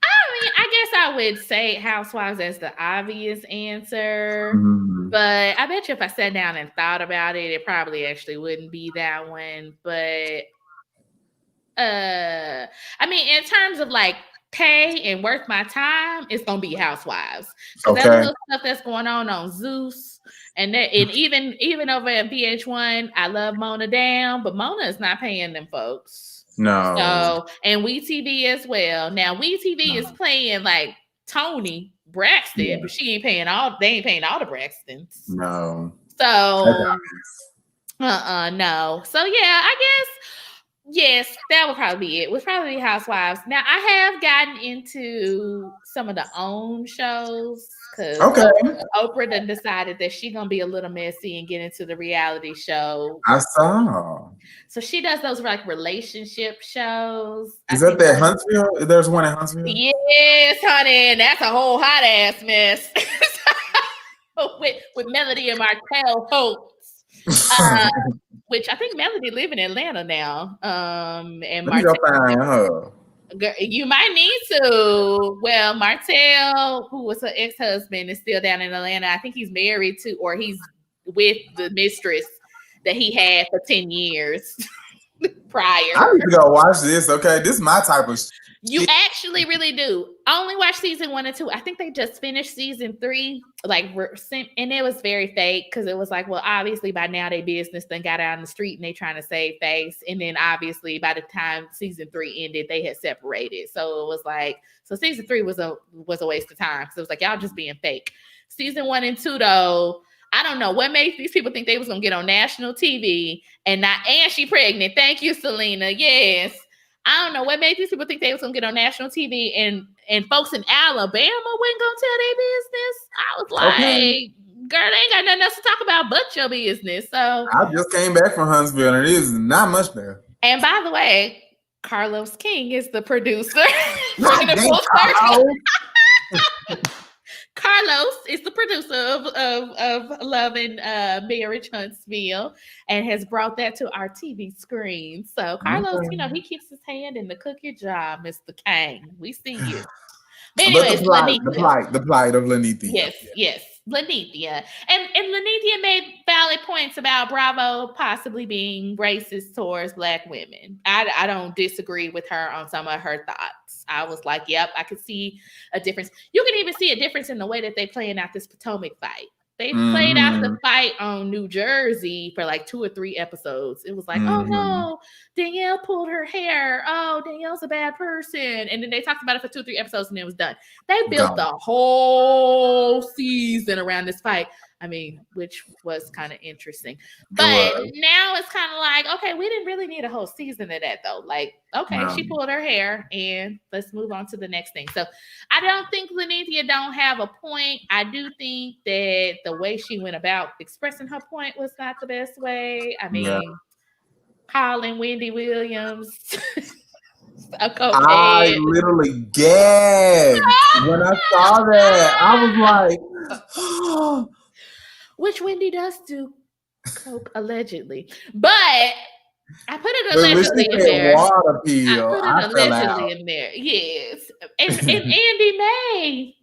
I mean, I guess I would say Housewives as the obvious answer. But I bet you if I sat down and thought about it, it probably actually wouldn't be that one. But I mean, in terms of like pay and worth my time, it's gonna be Housewives. Because that little stuff that's going on Zeus. And even over at VH1, I love Mona down, but Mona is not paying them folks. No. So, and WeTV as well. Now, WeTV is playing like Tony Braxton, but they ain't paying all the Braxtons. No. So, no. So, yeah, I guess, yes, that would probably be it. It would probably be Housewives. Now, I have gotten into some of the OWN shows. Because Oprah done decided that she's going to be a little messy and get into the reality show. I saw. So she does those like relationship shows. Is that Huntsville? There's one in Huntsville? Yes, honey. That's a whole hot ass mess. with Melody and Martell Holtz. Which I think Melody live in Atlanta now. And Martell. You might need to. Well, Martell, who was her ex-husband, is still down in Atlanta. I think he's married to, or he's with the mistress that he had for 10 years prior. I need to go watch this. Okay, this is my type of. You actually really do. I only watched season 1 and 2. I think they just finished season 3, and it was very fake because it was like, well, obviously by now they business then got out on the street and they trying to save face, and then obviously by the time season 3 ended, they had separated. So it was like, so season 3 was a waste of time because it was like y'all just being fake. Season 1 and 2 though, I don't know what made these people think they was gonna get on national TV and she pregnant. Thank you, Selena. Yes. I don't know what made these people think they was gonna get on national TV and folks in Alabama wasn't gonna tell their business. I was like, Okay. girl, they ain't got nothing else to talk about but your business. So I just came back from Huntsville, and it is not much there. and by the way, Carlos King is the producer. God Bringing it dang, full circle. Carlos. Carlos is the producer of Love and Marriage Huntsville and has brought that to our TV screen. So Carlos, Okay. he keeps his hand in the cookie jar, Mr. Kane. We see you. But But anyways, the plight of Lanithia. Yes, Lanithia. And Lanithia made valid points about Bravo possibly being racist towards Black women. I don't disagree with her on some of her thoughts. I was like, yep, I could see a difference. You can even see a difference in the way that they playing out this Potomac fight. They played out the fight on New Jersey for like 2 or 3 episodes. It was like, oh no, Danielle pulled her hair. Oh, Danielle's a bad person. And then they talked about it for 2 or 3 episodes and it was done. They built the whole season around this fight. I mean, which was kind of interesting. But now it's kind of like, okay, we didn't really need a whole season of that though. Like, okay, she pulled her hair and let's move on to the next thing. So I don't think Lanithia don't have a point. I do think that the way she went about expressing her point was not the best way. I mean, calling Wendy Williams a cokehead. I literally gagged when I saw that. I was like, which Wendy does do coke allegedly, but I put it allegedly in there. Water pill. I put it allegedly in there. Yes, and Andy may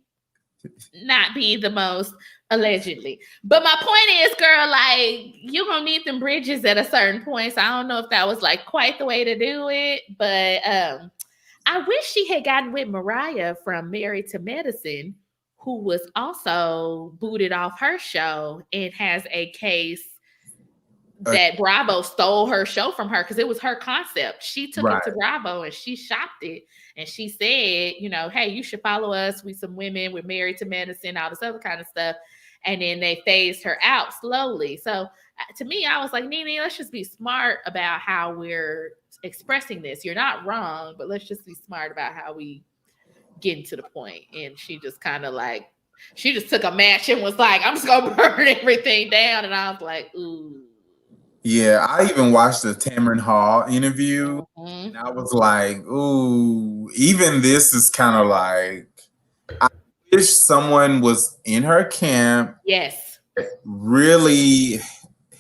not be the most allegedly, but my point is, girl, like you're gonna need them bridges at a certain point. So I don't know if that was like quite the way to do it, but I wish she had gotten with Mariah from Married to Medicine, who was also booted off her show and has a case that Bravo stole her show from her because it was her concept. She took it to Bravo and she shopped it. And she said, hey, you should follow us. We some women. We're Married to Medicine, all this other kind of stuff. And then they phased her out slowly. So to me, I was like, Nene, let's just be smart about how we're expressing this. You're not wrong, but let's just be smart about how we getting to the point. And she just kind of like, she just took a match and was like, I'm just gonna burn everything down. And I was like, ooh. Yeah, I even watched the Tamron Hall interview and I was like, ooh, even this is kind of like, I wish someone was in her camp. Yes. Really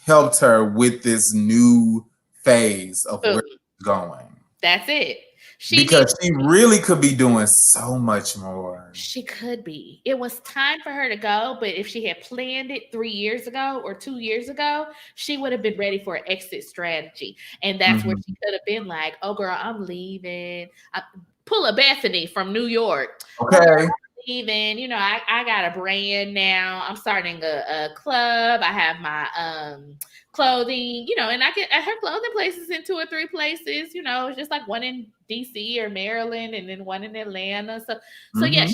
helped her with this new phase of where she's going. That's it. Because she really could be doing so much more. She could be. It was time for her to go, but if she had planned it 3 years ago or 2 years ago, she would have been ready for an exit strategy. And that's where she could have been like, oh, girl, I'm leaving. Pull a Bethany from New York. Okay. Leaving, I got a brand now. I'm starting a club. I have my clothing, and I get at her clothing places in 2 or 3 places, it's just like one in DC or Maryland and then one in Atlanta. So yeah,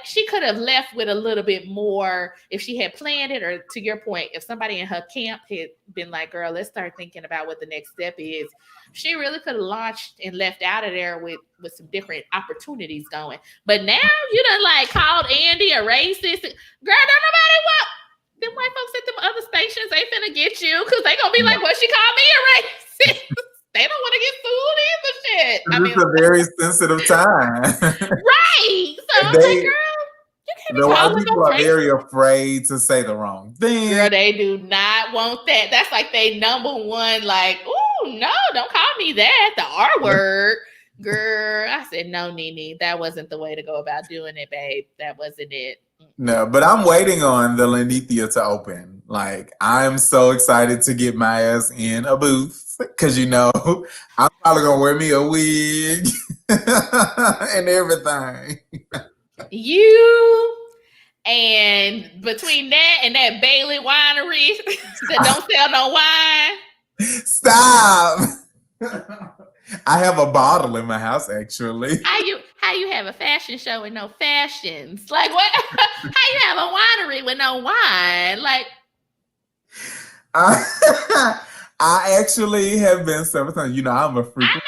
she could have left with a little bit more if she had planned it, or to your point, if somebody in her camp had been like, girl, let's start thinking about what the next step is. She really could have launched and left out of there with some different opportunities going. But now you done like called Andy a racist. Girl, don't nobody want them white folks at them other stations. They finna get you because they gonna be like, well, she called me a racist. They don't want to get sued either. Shit. It's a very sensitive time. Right. So I'm like, girl, you can't be calling people are very afraid to say the wrong thing. Girl, they do not want that. That's like they number one, like, oh no, don't call me that. The R word. Girl, I said, no, Nene, that wasn't the way to go about doing it, babe. That wasn't it. No, but I'm waiting on the Lanithia to open. Like, I'm so excited to get my ass in a booth because, I'm probably going to wear me a wig and everything. You and between that and that Bailey winery that don't sell no wine. Stop. I have a bottle in my house, actually. How you have a fashion show with no fashions? Like what? How you have a winery with no wine? Like I actually have been several times. I'm a freak. I know.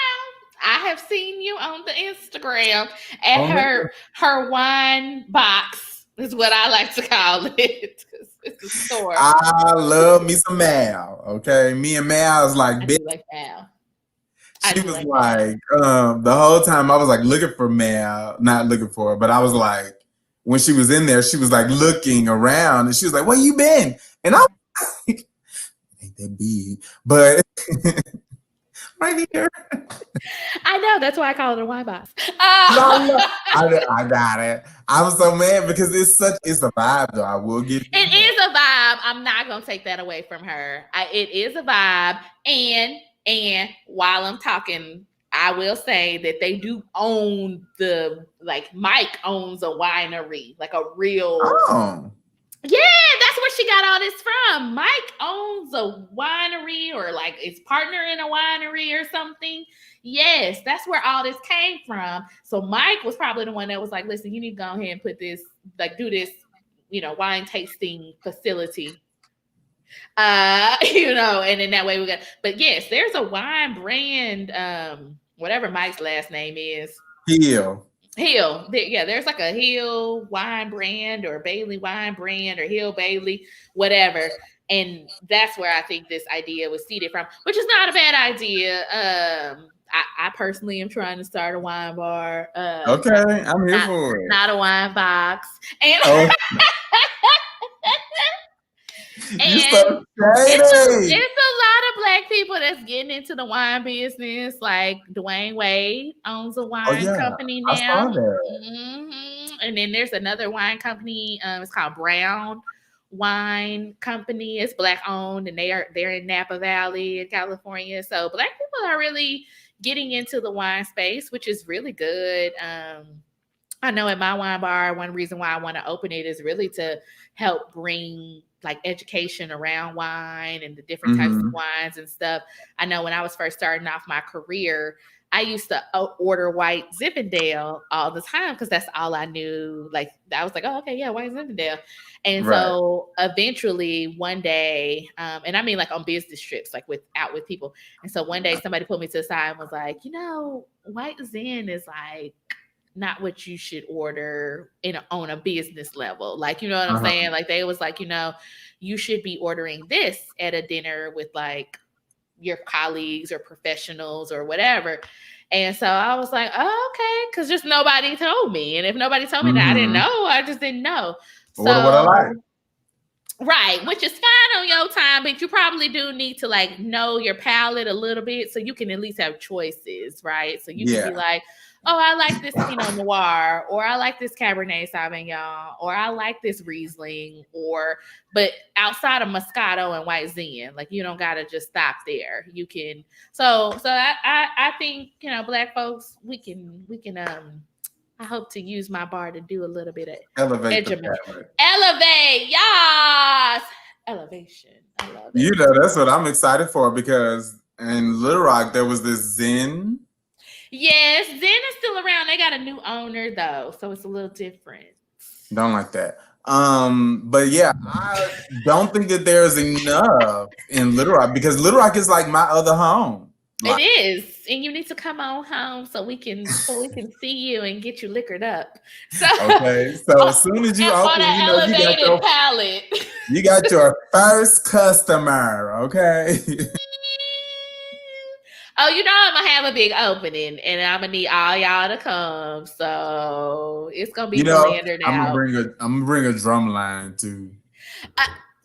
I have seen you on the Instagram at Oh, her wine box is what I like to call it. It's a store. I love me some Mal. Okay, me and Mal's like I big. do like Val. I She do was like Val. like, the whole time I was like looking for Mal, not looking for her, but I was like, when she was in there, she was like looking around, and she was like, "Where you been?" And I was like, "Ain't that big?" But right here, I know. That's why I call it a wine box. I got it. I'm so mad because it's a vibe though. I will give you It that. is a vibe. I'm not gonna take that away from her. It is a vibe, and while I'm talking, I will say that they do own Mike owns a winery, like a real. Oh, Yeah, that's where she got all this from. Mike owns a winery, or like is partner in a winery or something. Yes, that's where all this came from. So Mike was probably the one that was like, "Listen, you need to go ahead and put this, like, do this, wine tasting facility." And in that way we got. But yes, there's a wine brand, whatever Mike's last name is. Hill. Hill. Yeah, there's like a Hill wine brand or Bailey wine brand or Hill Bailey, whatever. And that's where I think this idea was seeded from, which is not a bad idea. I personally am trying to start a wine bar. Okay, I'm here for it. Not a wine box. And Oh, you so shady. it's a lot of Black people that's getting into the wine business. Like Dwayne Wade owns a Oh wine yeah, company I saw now. that. And then there's another wine company. It's called Brown Wine Company. It's Black owned, and they're in Napa Valley in California. So Black people are really getting into the wine space, which is really good. I know at my wine bar, one reason why I want to open it is really to help bring like education around wine and the different types of wines and stuff. I know when I was first starting off my career, I used to order white Zinfandel all the time because that's all I knew. Like I was like, oh, okay, yeah, white Zinfandel. And so eventually one day, and I mean like on business trips, like with people. And so one day somebody pulled me to the side and was like, white Zen is like not what you should order on a business level. Like, you know what I'm saying? Like they was like, you should be ordering this at a dinner with like your colleagues or professionals or whatever. And so I was like, oh, okay. Cause just nobody told me. And if nobody told me that I didn't know, I just didn't know. Order what I like. Right, which is fine on your time, but you probably do need to like know your palate a little bit so you can at least have choices, right? So you can be like, oh, I like this Pinot Noir, or I like this Cabernet Sauvignon, or I like this Riesling, but outside of Moscato and White Zen, like you don't gotta just stop there. You can, so I think Black folks, we can I hope to use my bar to do a little bit of elevate, yes, elevation. I love it. That's what I'm excited for because in Little Rock there was this Zen. Yes, Zen is still around. They got a new owner though, so it's a little different. Don't like that. But yeah, I don't think that there's enough in Little Rock because Little Rock is like my other home. It is, and you need to come on home so we can see you and get you liquored up. So as soon as you open, you got your first customer. Okay. Oh, I'm gonna have a big opening, and I'm gonna need all y'all to come. So it's gonna be meandered out. I'm gonna bring a drum line too.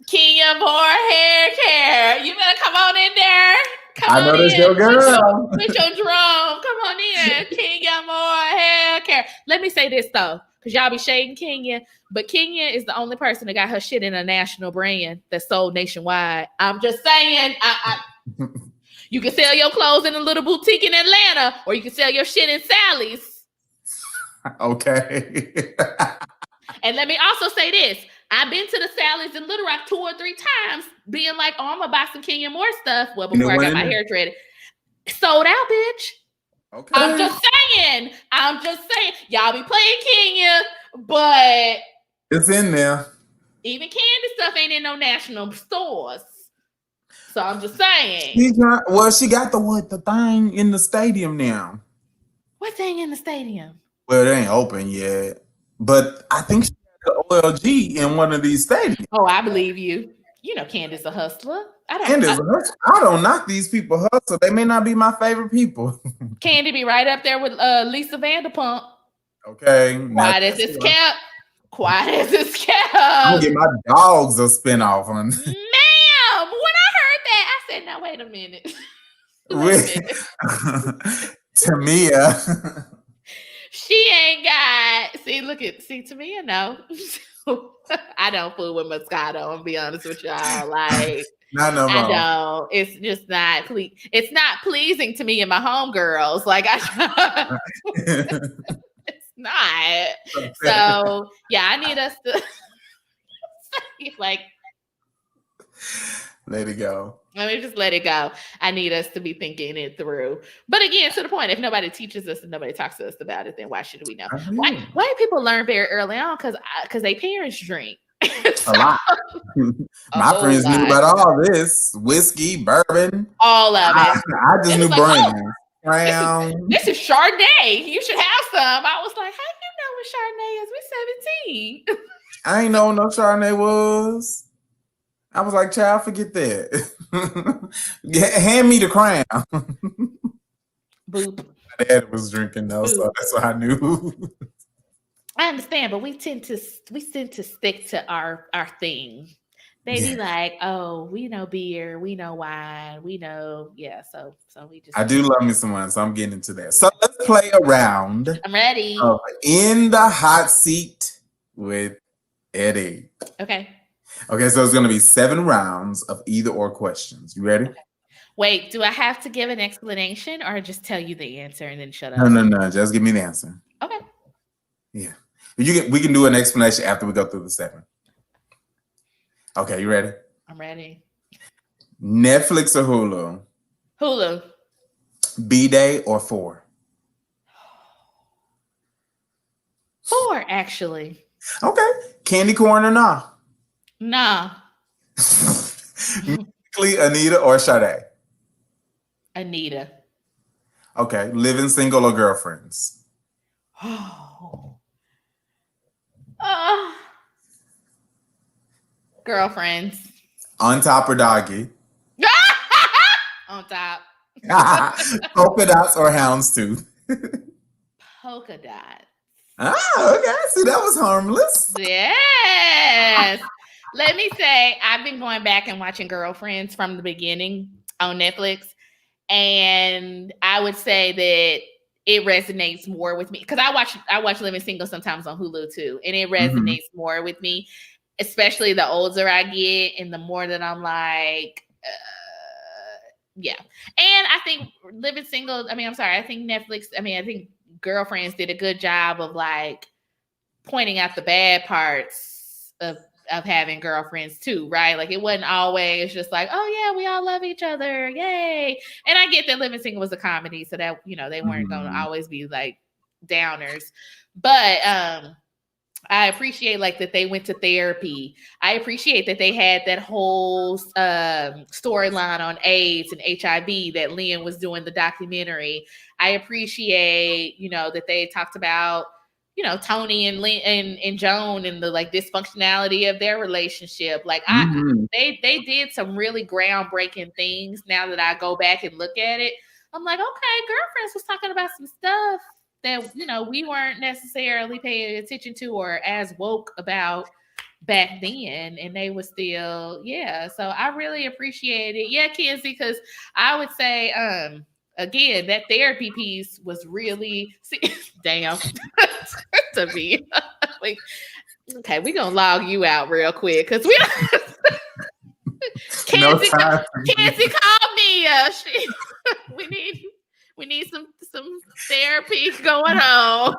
Kenya Moore Hair Care, you better come on in there. I know that's your girl. With your drum, come on in, Kenya Moore Hair Care. Let me say this though, because y'all be shading Kenya, but Kenya is the only person that got her shit in a national brand that's sold nationwide. I'm just saying, you can sell your clothes in a little boutique in Atlanta, or you can sell your shit in Sally's. Okay. And let me also say this. I've been to the Sally's in Little Rock 2 or 3 times, being like, oh, I'm going to buy some Kenya Moore stuff. Well, before I got my hair dreaded. Sold out, bitch. Okay. I'm just saying. Y'all be playing Kenya, but it's in there. Even candy stuff ain't in no national stores. So I'm just saying. She got the thing in the stadium now. What thing in the stadium? Well, it ain't open yet, but I think she had the OLG in one of these stadiums. Oh, I believe you. You know, Candace a hustler. And I don't knock these people hustle. They may not be my favorite people. Candy be right up there with Lisa Vanderpump. Okay. Quiet as it's kept. Quiet as it's kept. I'm gonna get my dogs a spinoff on. Ma'am, when I heard that, I said, "No, wait a minute." Tamia. She ain't got. See, Tamia, no. I don't fool with Moscato. I'm gonna be honest with y'all. Like, not no more. I don't. It's just not. It's not pleasing to me and my homegirls. Like, it's not. So yeah, I need us to like let it go. Let me just let it go. I need us to be thinking it through. But again, to the point, if nobody teaches us and nobody talks to us about it, then why should we know? Why people learn very early on? Because their parents drink. So, a lot. My friends knew about all this. Whiskey, bourbon. All of it. I just knew brands. This is Chardonnay. You should have some. I was like, how do you know what Chardonnay is? We're 17. I ain't know what no Chardonnay was. I was like, child, forget that. Hand me the crown. Boop. My dad was drinking though, so that's what I knew. I understand, but we tend to stick to our thing. They be like, oh, we know beer, we know wine, we know, so we just. I do love me some wine, so I'm getting into that. So let's play a round. I'm ready. In the hot seat with Eddie. Okay, so it's going to be 7 rounds of either or questions. You ready? Okay. Wait, do I have to give an explanation or just tell you the answer and then shut up? No. Just give me the answer. Okay. Yeah. We can do an explanation after we go through the 7. Okay, you ready? I'm ready. Netflix or Hulu? Hulu. B-Day or 4? 4, actually. Okay. Candy corn or nah? Nah. Anita or Sade? Anita. Okay. Living single or girlfriends? Girlfriends. On top or doggy? On top. Polka dots or houndstooth? Polka dots. Okay. See, that was harmless. Yes. Let me say, I've been going back and watching Girlfriends from the beginning on Netflix. And I would say that it resonates more with me because I watch Living Single sometimes on Hulu too. And it resonates more with me, especially the older I get and the more that I'm like, yeah. And I think Living Single, I think Netflix, I think Girlfriends did a good job of like pointing out the bad parts of having girlfriends too, right? Like it wasn't always just like, oh yeah, we all love each other, yay. And I get that Living Single was a comedy, so that they weren't going to always be like downers. But I appreciate like that they went to therapy. I appreciate that they had that whole storyline on AIDS and HIV that Liam was doing the documentary. I appreciate, that they talked about, Tony and Joan and the like dysfunctionality of their relationship. Like they did some really groundbreaking things. Now that I go back and look at it, I'm like, okay, Girlfriends was talking about some stuff that, we weren't necessarily paying attention to or as woke about back then. And they were still, So I really appreciate it. Yeah, Kenzie, because I would say, again, that therapy piece was really damn to me. Like, okay, we're gonna log you out real quick because we Kenzie called me. We need some therapy going on.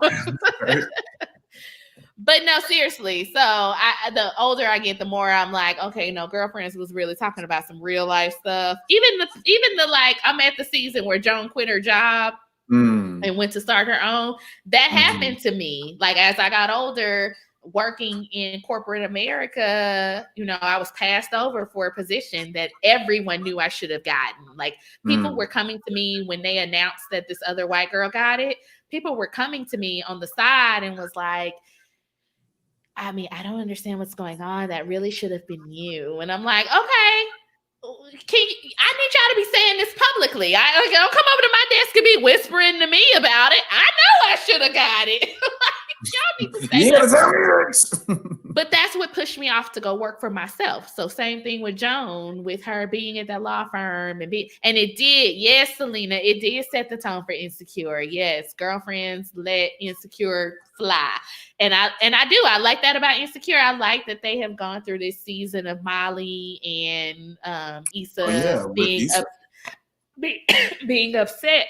But no, seriously. So the older I get, the more I'm like, okay, no, Girlfriends was really talking about some real life stuff. Even the like, I'm at the season where Joan quit her job and went to start her own. That happened to me. Like as I got older, working in corporate America, I was passed over for a position that everyone knew I should have gotten. Like people were coming to me when they announced that this other white girl got it. people were coming to me on the side and was like, I mean, I don't understand what's going on. That really should have been you. And I'm like, okay, I need y'all to be saying this publicly. Don't come over to my desk and be whispering to me about it. I know I should have got it. Y'all need to say that. But that's what pushed me off to go work for myself. So same thing with Joan, with her being at that law firm and it did. Yes, Selena, it did set the tone for Insecure. Yes, girlfriends let Insecure fly. And I like that about Insecure. I like that they have gone through this season of Molly and Issa being upset.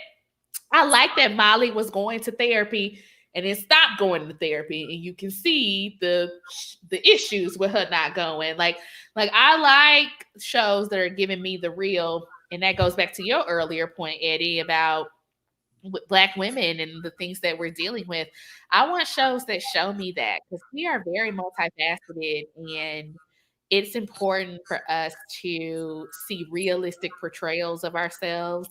I like that Molly was going to therapy and then stopped going to therapy, and you can see the issues with her not going. Like I like shows that are giving me the real, and that goes back to your earlier point, Eddie, about Black women and the things that we're dealing with. I want shows that show me that, because we are very multifaceted, and it's important for us to see realistic portrayals of ourselves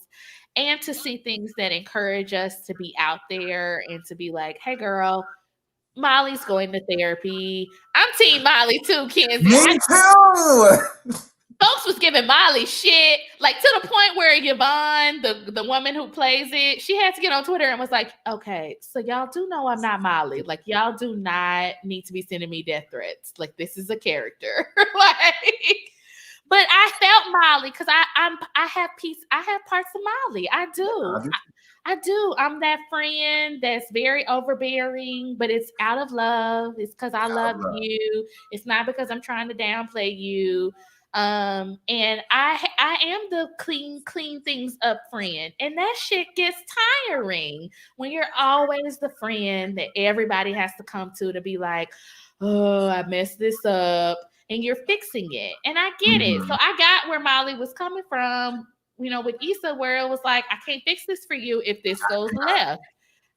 and to see things that encourage us to be out there and to be like, hey, girl, Molly's going to therapy. I'm Team Molly too, Kenzie. Me too. Folks was giving Molly shit, like to the point where Yvonne, the woman who plays it, she had to get on Twitter and was like, okay, so y'all do know I'm not Molly. Like, y'all do not need to be sending me death threats. Like, this is a character. But I felt Molly because I have parts of Molly. I do. I do. I'm that friend that's very overbearing, but it's out of love. It's because I love you. It's not because I'm trying to downplay you. And I am the clean things up friend. And that shit gets tiring when you're always the friend that everybody has to come to be like, oh, I messed this up. And you're fixing it. And I get it. So I got where Molly was coming from, with Issa, where it was like, I can't fix this for you if this goes left.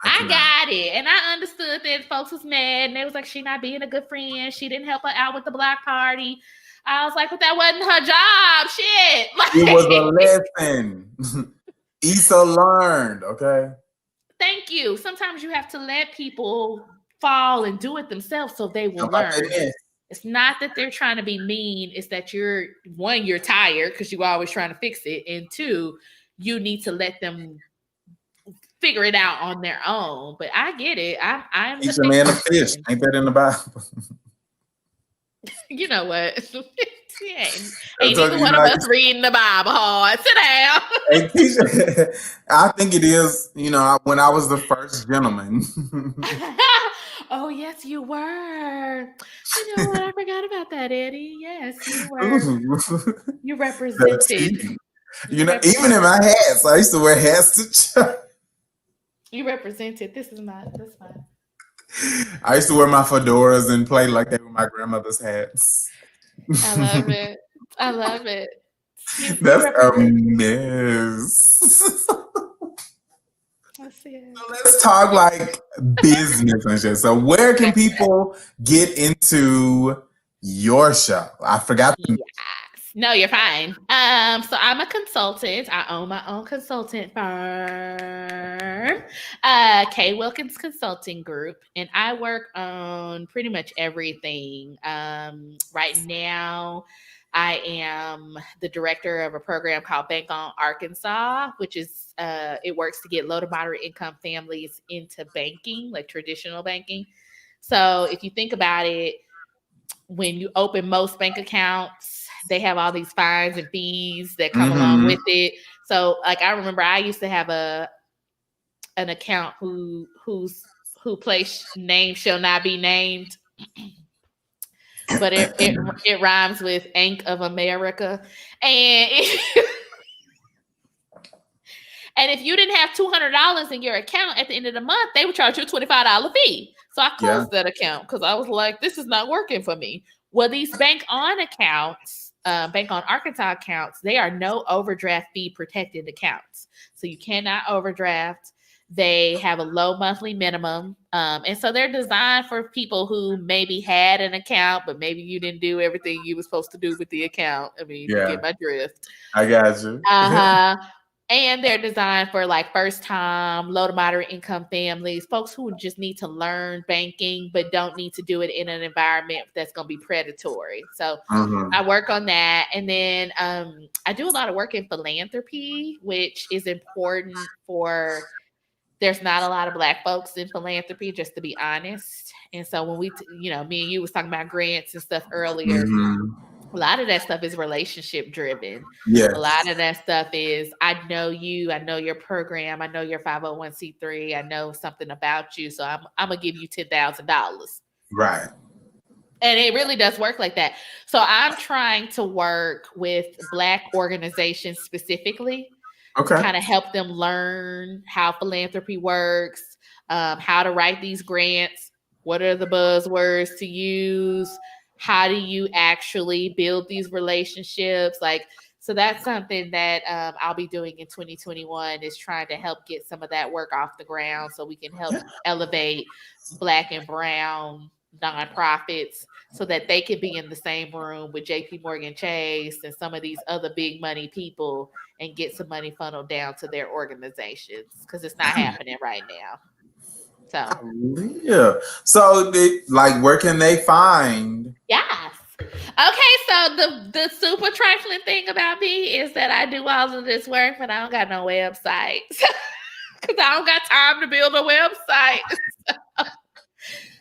I got it. And I understood that folks was mad. And they was like, she not being a good friend. She didn't help her out with the block party. I was like, but that wasn't her job. Shit. It was a lesson. Issa learned, okay? Thank you. Sometimes you have to let people fall and do it themselves so they will learn. It's not that they're trying to be mean. It's that you're tired because you're always trying to fix it. And two, you need to let them figure it out on their own. But I get it. I'm Each a man a fish. Ain't that in the Bible? You know what? Ain't either one of us reading the Bible hard. Sit down. Hey, Keisha, I think it is, when I was the first gentleman. Oh, yes, you were. You know what? I forgot about that, Eddie. Yes, you were. You represented. Even in my hats, I used to wear hats to church. You represented. This is fine. I used to wear my fedoras and play like that with my grandmother's hats. I love it. I love it. That's a mess. Let's talk like business and shit. So where can people get into your show? I forgot. Yes. No, you're fine. So I'm a consultant. I own my own consultant firm, K. Wilkins Consulting Group, and I work on pretty much everything. Right now, I am the director of a program called Bank on Arkansas, which is it works to get low to moderate income families into banking, like traditional banking. So if you think about it, when you open most bank accounts, they have all these fines and fees that come along with it. So like I remember I used to have an account whose place name shall not be named. But it rhymes with Bank of America. And if you didn't have $200 in your account at the end of the month, they would charge you a $25 fee. So I closed that account because I was like, this is not working for me. Well, these Bank on accounts, Bank on Arkansas accounts, they are no overdraft fee protected accounts. So you cannot overdraft. They have a low monthly minimum. And so they're designed for people who maybe had an account, but maybe you didn't do everything you were supposed to do with the account. I mean, you get my drift. I got you. And they're designed for like first time, low to moderate income families, folks who just need to learn banking, but don't need to do it in an environment that's going to be predatory. So I work on that. And then I do a lot of work in philanthropy, which is important for, there's not a lot of Black folks in philanthropy, just to be honest. And so when me and you was talking about grants and stuff earlier, a lot of that stuff is relationship driven. Yes. A lot of that stuff is, I know you, I know your program, I know your 501c3, I know something about you, so I'm gonna give you $10,000. Right. And it really does work like that. So I'm trying to work with Black organizations specifically to kind of help them learn how philanthropy works, how to write these grants, what are the buzzwords to use, how do you actually build these relationships? So that's something that I'll be doing in 2021, is trying to help get some of that work off the ground so we can help elevate Black and brown nonprofits so that they can be in the same room with JP Morgan Chase and some of these other big money people and get some money funneled down to their organizations, because it's not happening right now. So where can they find? Yes. Okay, so the super trifling thing about me is that I do all of this work, but I don't got no website. Because I don't got time to build a website.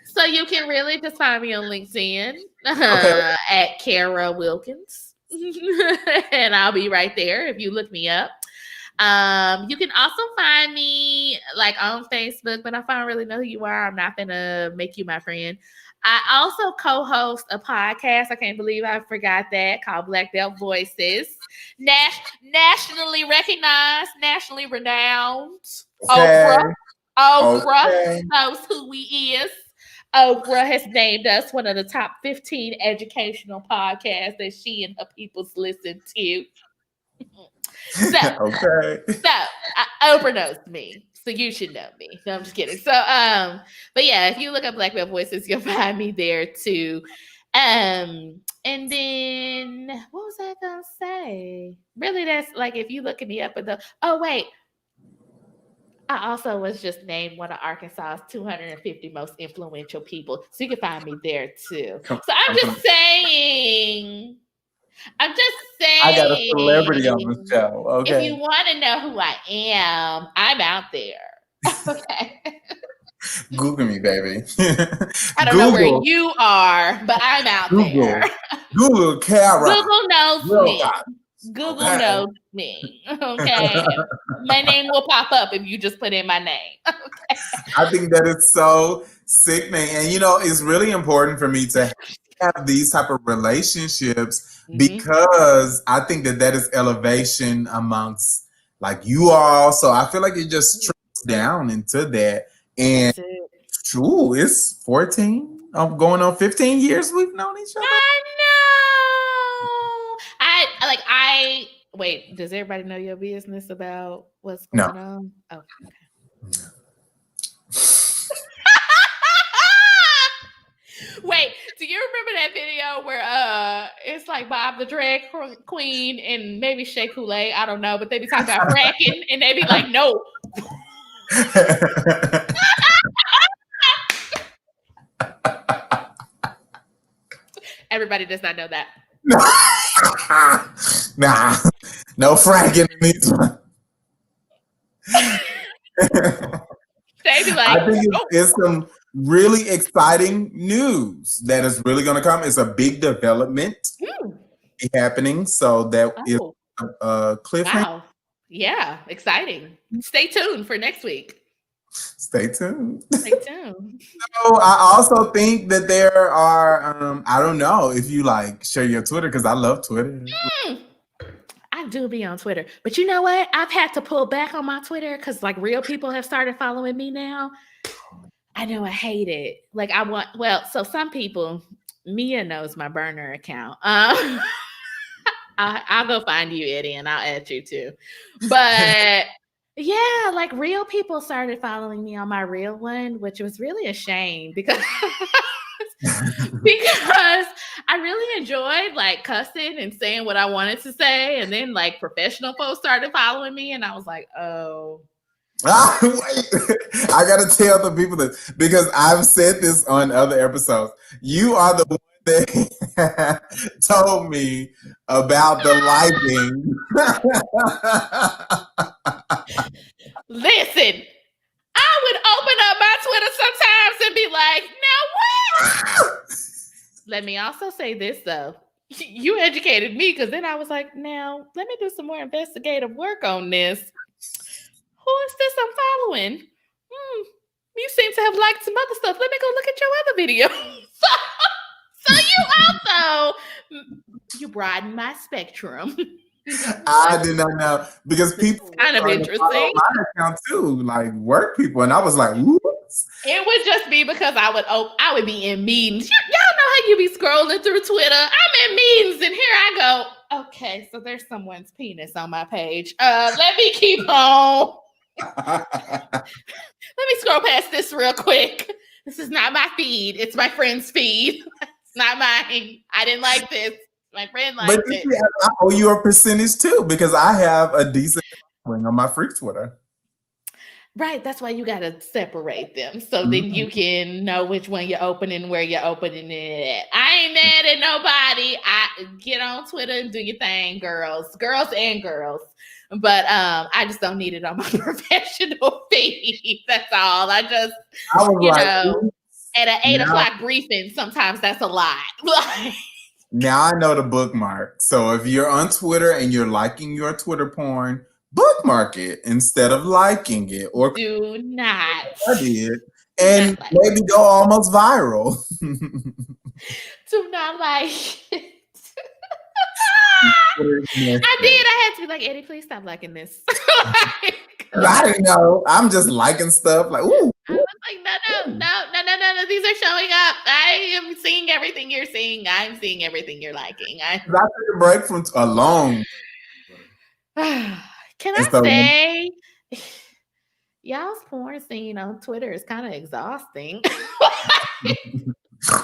So you can really just find me on LinkedIn at Kara Wilkins. And I'll be right there if you look me up. You can also find me on Facebook, but if I don't really know who you are, I'm not gonna make you my friend. I also co-host a podcast. I can't believe I forgot that, called Black Belt Voices. Nationally recognized, nationally renowned. Oprah knows who we is. Oprah has named us one of the top 15 educational podcasts that she and her peoples listen to. So Oprah knows me, so you should know me. No, I'm just kidding. So, but yeah, if you look up Black Belt Voices, you'll find me there too. And then what was I gonna say? Really, that's if you look at me up at I also was just named one of Arkansas's 250 most influential people, so you can find me there too. So I'm just saying. I got a celebrity on the show. Okay. If you want to know who I am, I'm out there. Okay. Google me, baby. I don't know where you are, but I'm out there. Google Kara. Google knows me. Google knows me. Okay. My name will pop up if you just put in my name. Okay. I think that is so sickening. And it's really important for me to have these type of relationships because I think that is elevation amongst you all. So I feel like it just trickles down into that. And true, it's 14. I'm going on 15 years we've known each other. I know. Wait, does everybody know your business about what's going on? Oh, okay. Wait, do you remember that video where it's Bob the Drag Queen and maybe Shea Coulee? I don't know, but they be talking about fracking and they be like, no. Everybody does not know that. Nah, no fracking in these ones. They be like, I think it's some really exciting news that is really going to come. It's a big development happening, so that is a cliffhanger. Wow. Yeah, exciting. Stay tuned for next week. Stay tuned. Stay tuned. So I also think that there are, I don't know if you share your Twitter, because I love Twitter. I do be on Twitter, but you know what? I've had to pull back on my Twitter because real people have started following me now. I know I hate it. So some people, Mia knows my burner account. I'll go find you, Eddie, and I'll add you too. But yeah, real people started following me on my real one, which was really a shame because because I really enjoyed like cussing and saying what I wanted to say. And then like professional folks started following me, and I was like, oh. Wait, I gotta tell the people this because I've said this on other episodes. You are the one that told me about the liking. Listen, I would open up my Twitter sometimes and be like, now what? Let me also say this though. You educated me because then I was like, now let me do some more investigative work on this. Who is this I'm following? You seem to have liked some other stuff. Let me go look at your other video. So you also you broaden my spectrum. I did not know because people kind of interesting. My account too, like work people, and I was like, "Whoops!" It would just be because I would be in meetings. Y'all know how you be scrolling through Twitter. I'm in meetings, and here I go. Okay, so there's someone's penis on my page. Let me keep on. Let me scroll past this real quick. This is not my feed. It's my friend's feed. It's not mine. I didn't like this. My friend liked it. I owe you a percentage too because I have a decent following on my freak Twitter. Right. That's why you got to separate them. So then you can know which one you're opening, where you're opening it at. I ain't mad at nobody. I get on Twitter and do your thing, girls and girls. But I just don't need it on my professional feed. That's all. I was at an 8 o'clock briefing, sometimes that's a lot. Now I know the bookmark. So if you're on Twitter and you're liking your Twitter porn, bookmark it instead of liking it. Or do not. I did. And maybe go almost viral. Do not like it. I did. I had to be like, Eddie, please stop liking this. I didn't know. I'm just liking stuff like, ooh. I was like, no. These are showing up. I am seeing everything you're seeing. I'm seeing everything you're liking. I took a break from a long. Can I say, y'all's porn scene on Twitter is kind of exhausting.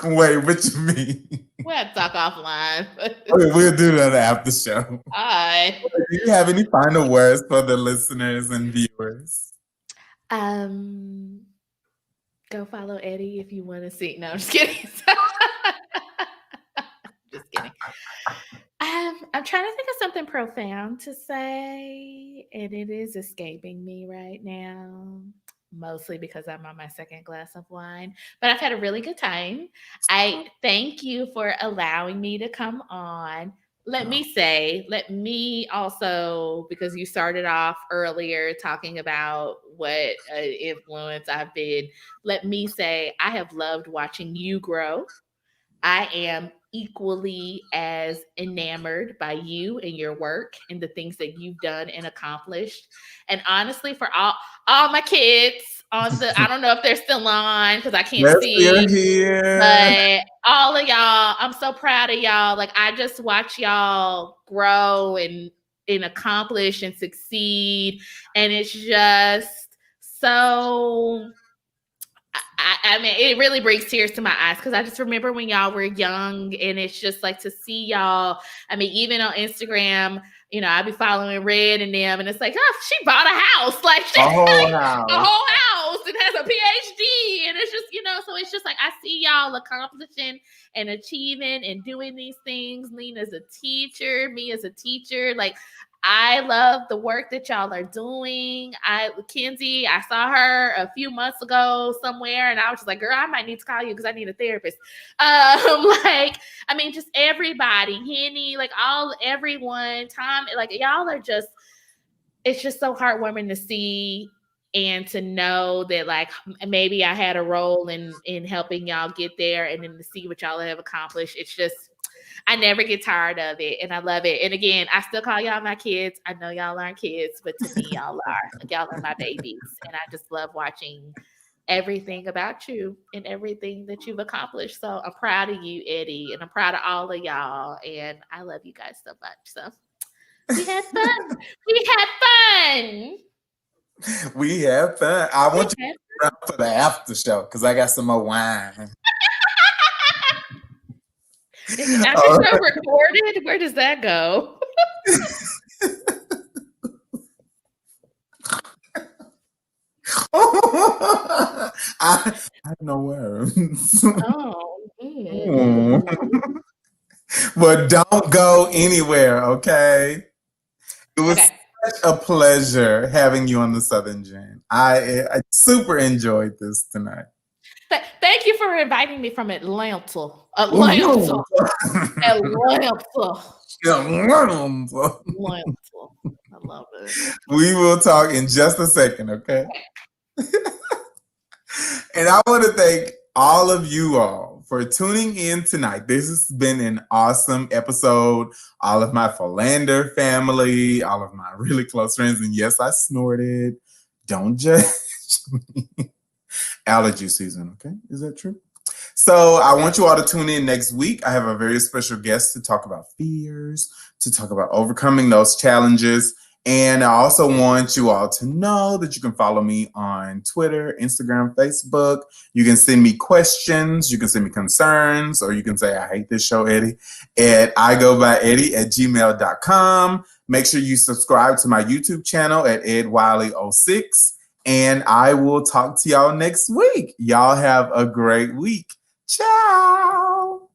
Wait, what you mean? We'll have to talk offline. Okay, we'll do that after the show. All right. Do you have any final words for the listeners and viewers? Go follow Eddie if you want to see. No, I'm just kidding. Just kidding. I'm trying to think of something profound to say, and it is escaping me right now. Mostly because I'm on my second glass of wine, but I've had a really good time. I thank you for allowing me to come on. Let me also, because you started off earlier talking about what influence I've been, let me say I have loved watching you grow. I am equally as enamored by you and your work and the things that you've done and accomplished. And honestly, for all my kids on the, I don't know if they're still on because I can't see. Here. But all of y'all, I'm so proud of y'all. Like I just watch y'all grow and accomplish and succeed. And it's just so I mean, it really brings tears to my eyes because I just remember when y'all were young, and it's just like to see y'all. I mean, even on Instagram, you know, I'd be following Red and them, and it's like, oh, she bought a house, like she a whole house, and has a PhD, and it's just, you know, so it's just like I see y'all accomplishing and achieving and doing these things. Lena as a teacher, me as a teacher, like. I love the work that y'all are doing. Kenzie, I saw her a few months ago somewhere, and I was just like, girl, I might need to call you because I need a therapist. Like, I mean, just everybody, Henny, like everyone, Tom, like y'all are just, it's just so heartwarming to see and to know that like maybe I had a role in helping y'all get there, and then to see what y'all have accomplished. It's just, I never get tired of it, and I love it. And again, I still call y'all my kids. I know y'all aren't kids, but to me, y'all are my babies. And I just love watching everything about you and everything that you've accomplished. So I'm proud of you, Eddie, and I'm proud of all of y'all. And I love you guys so much. So we had fun. We had fun. I want you to around for the after show because I got some more wine. I just know recorded. Where does that go? I have no words. Oh, But don't go anywhere, okay? It was okay. such a pleasure having you on the Southern Gen. I super enjoyed this tonight. Thank you for inviting me from Atlanta. Atlanta. Atlanta. Atlanta. I love it. We will talk in just a second, okay? And I want to thank all of you all for tuning in tonight. This has been an awesome episode. All of my Philander family, all of my really close friends, and yes, I snorted. Don't judge me. Allergy season, okay? Is that true? So I want you all to tune in next week. I have a very special guest to talk about fears, to talk about overcoming those challenges. And I also want you all to know that you can follow me on Twitter, Instagram, Facebook. You can send me questions, you can send me concerns, or you can say, I hate this show, Eddie, at igoByEddie@gmail.com. Make sure you subscribe to my YouTube channel at EdWiley06. And I will talk to y'all next week. Y'all have a great week. Ciao.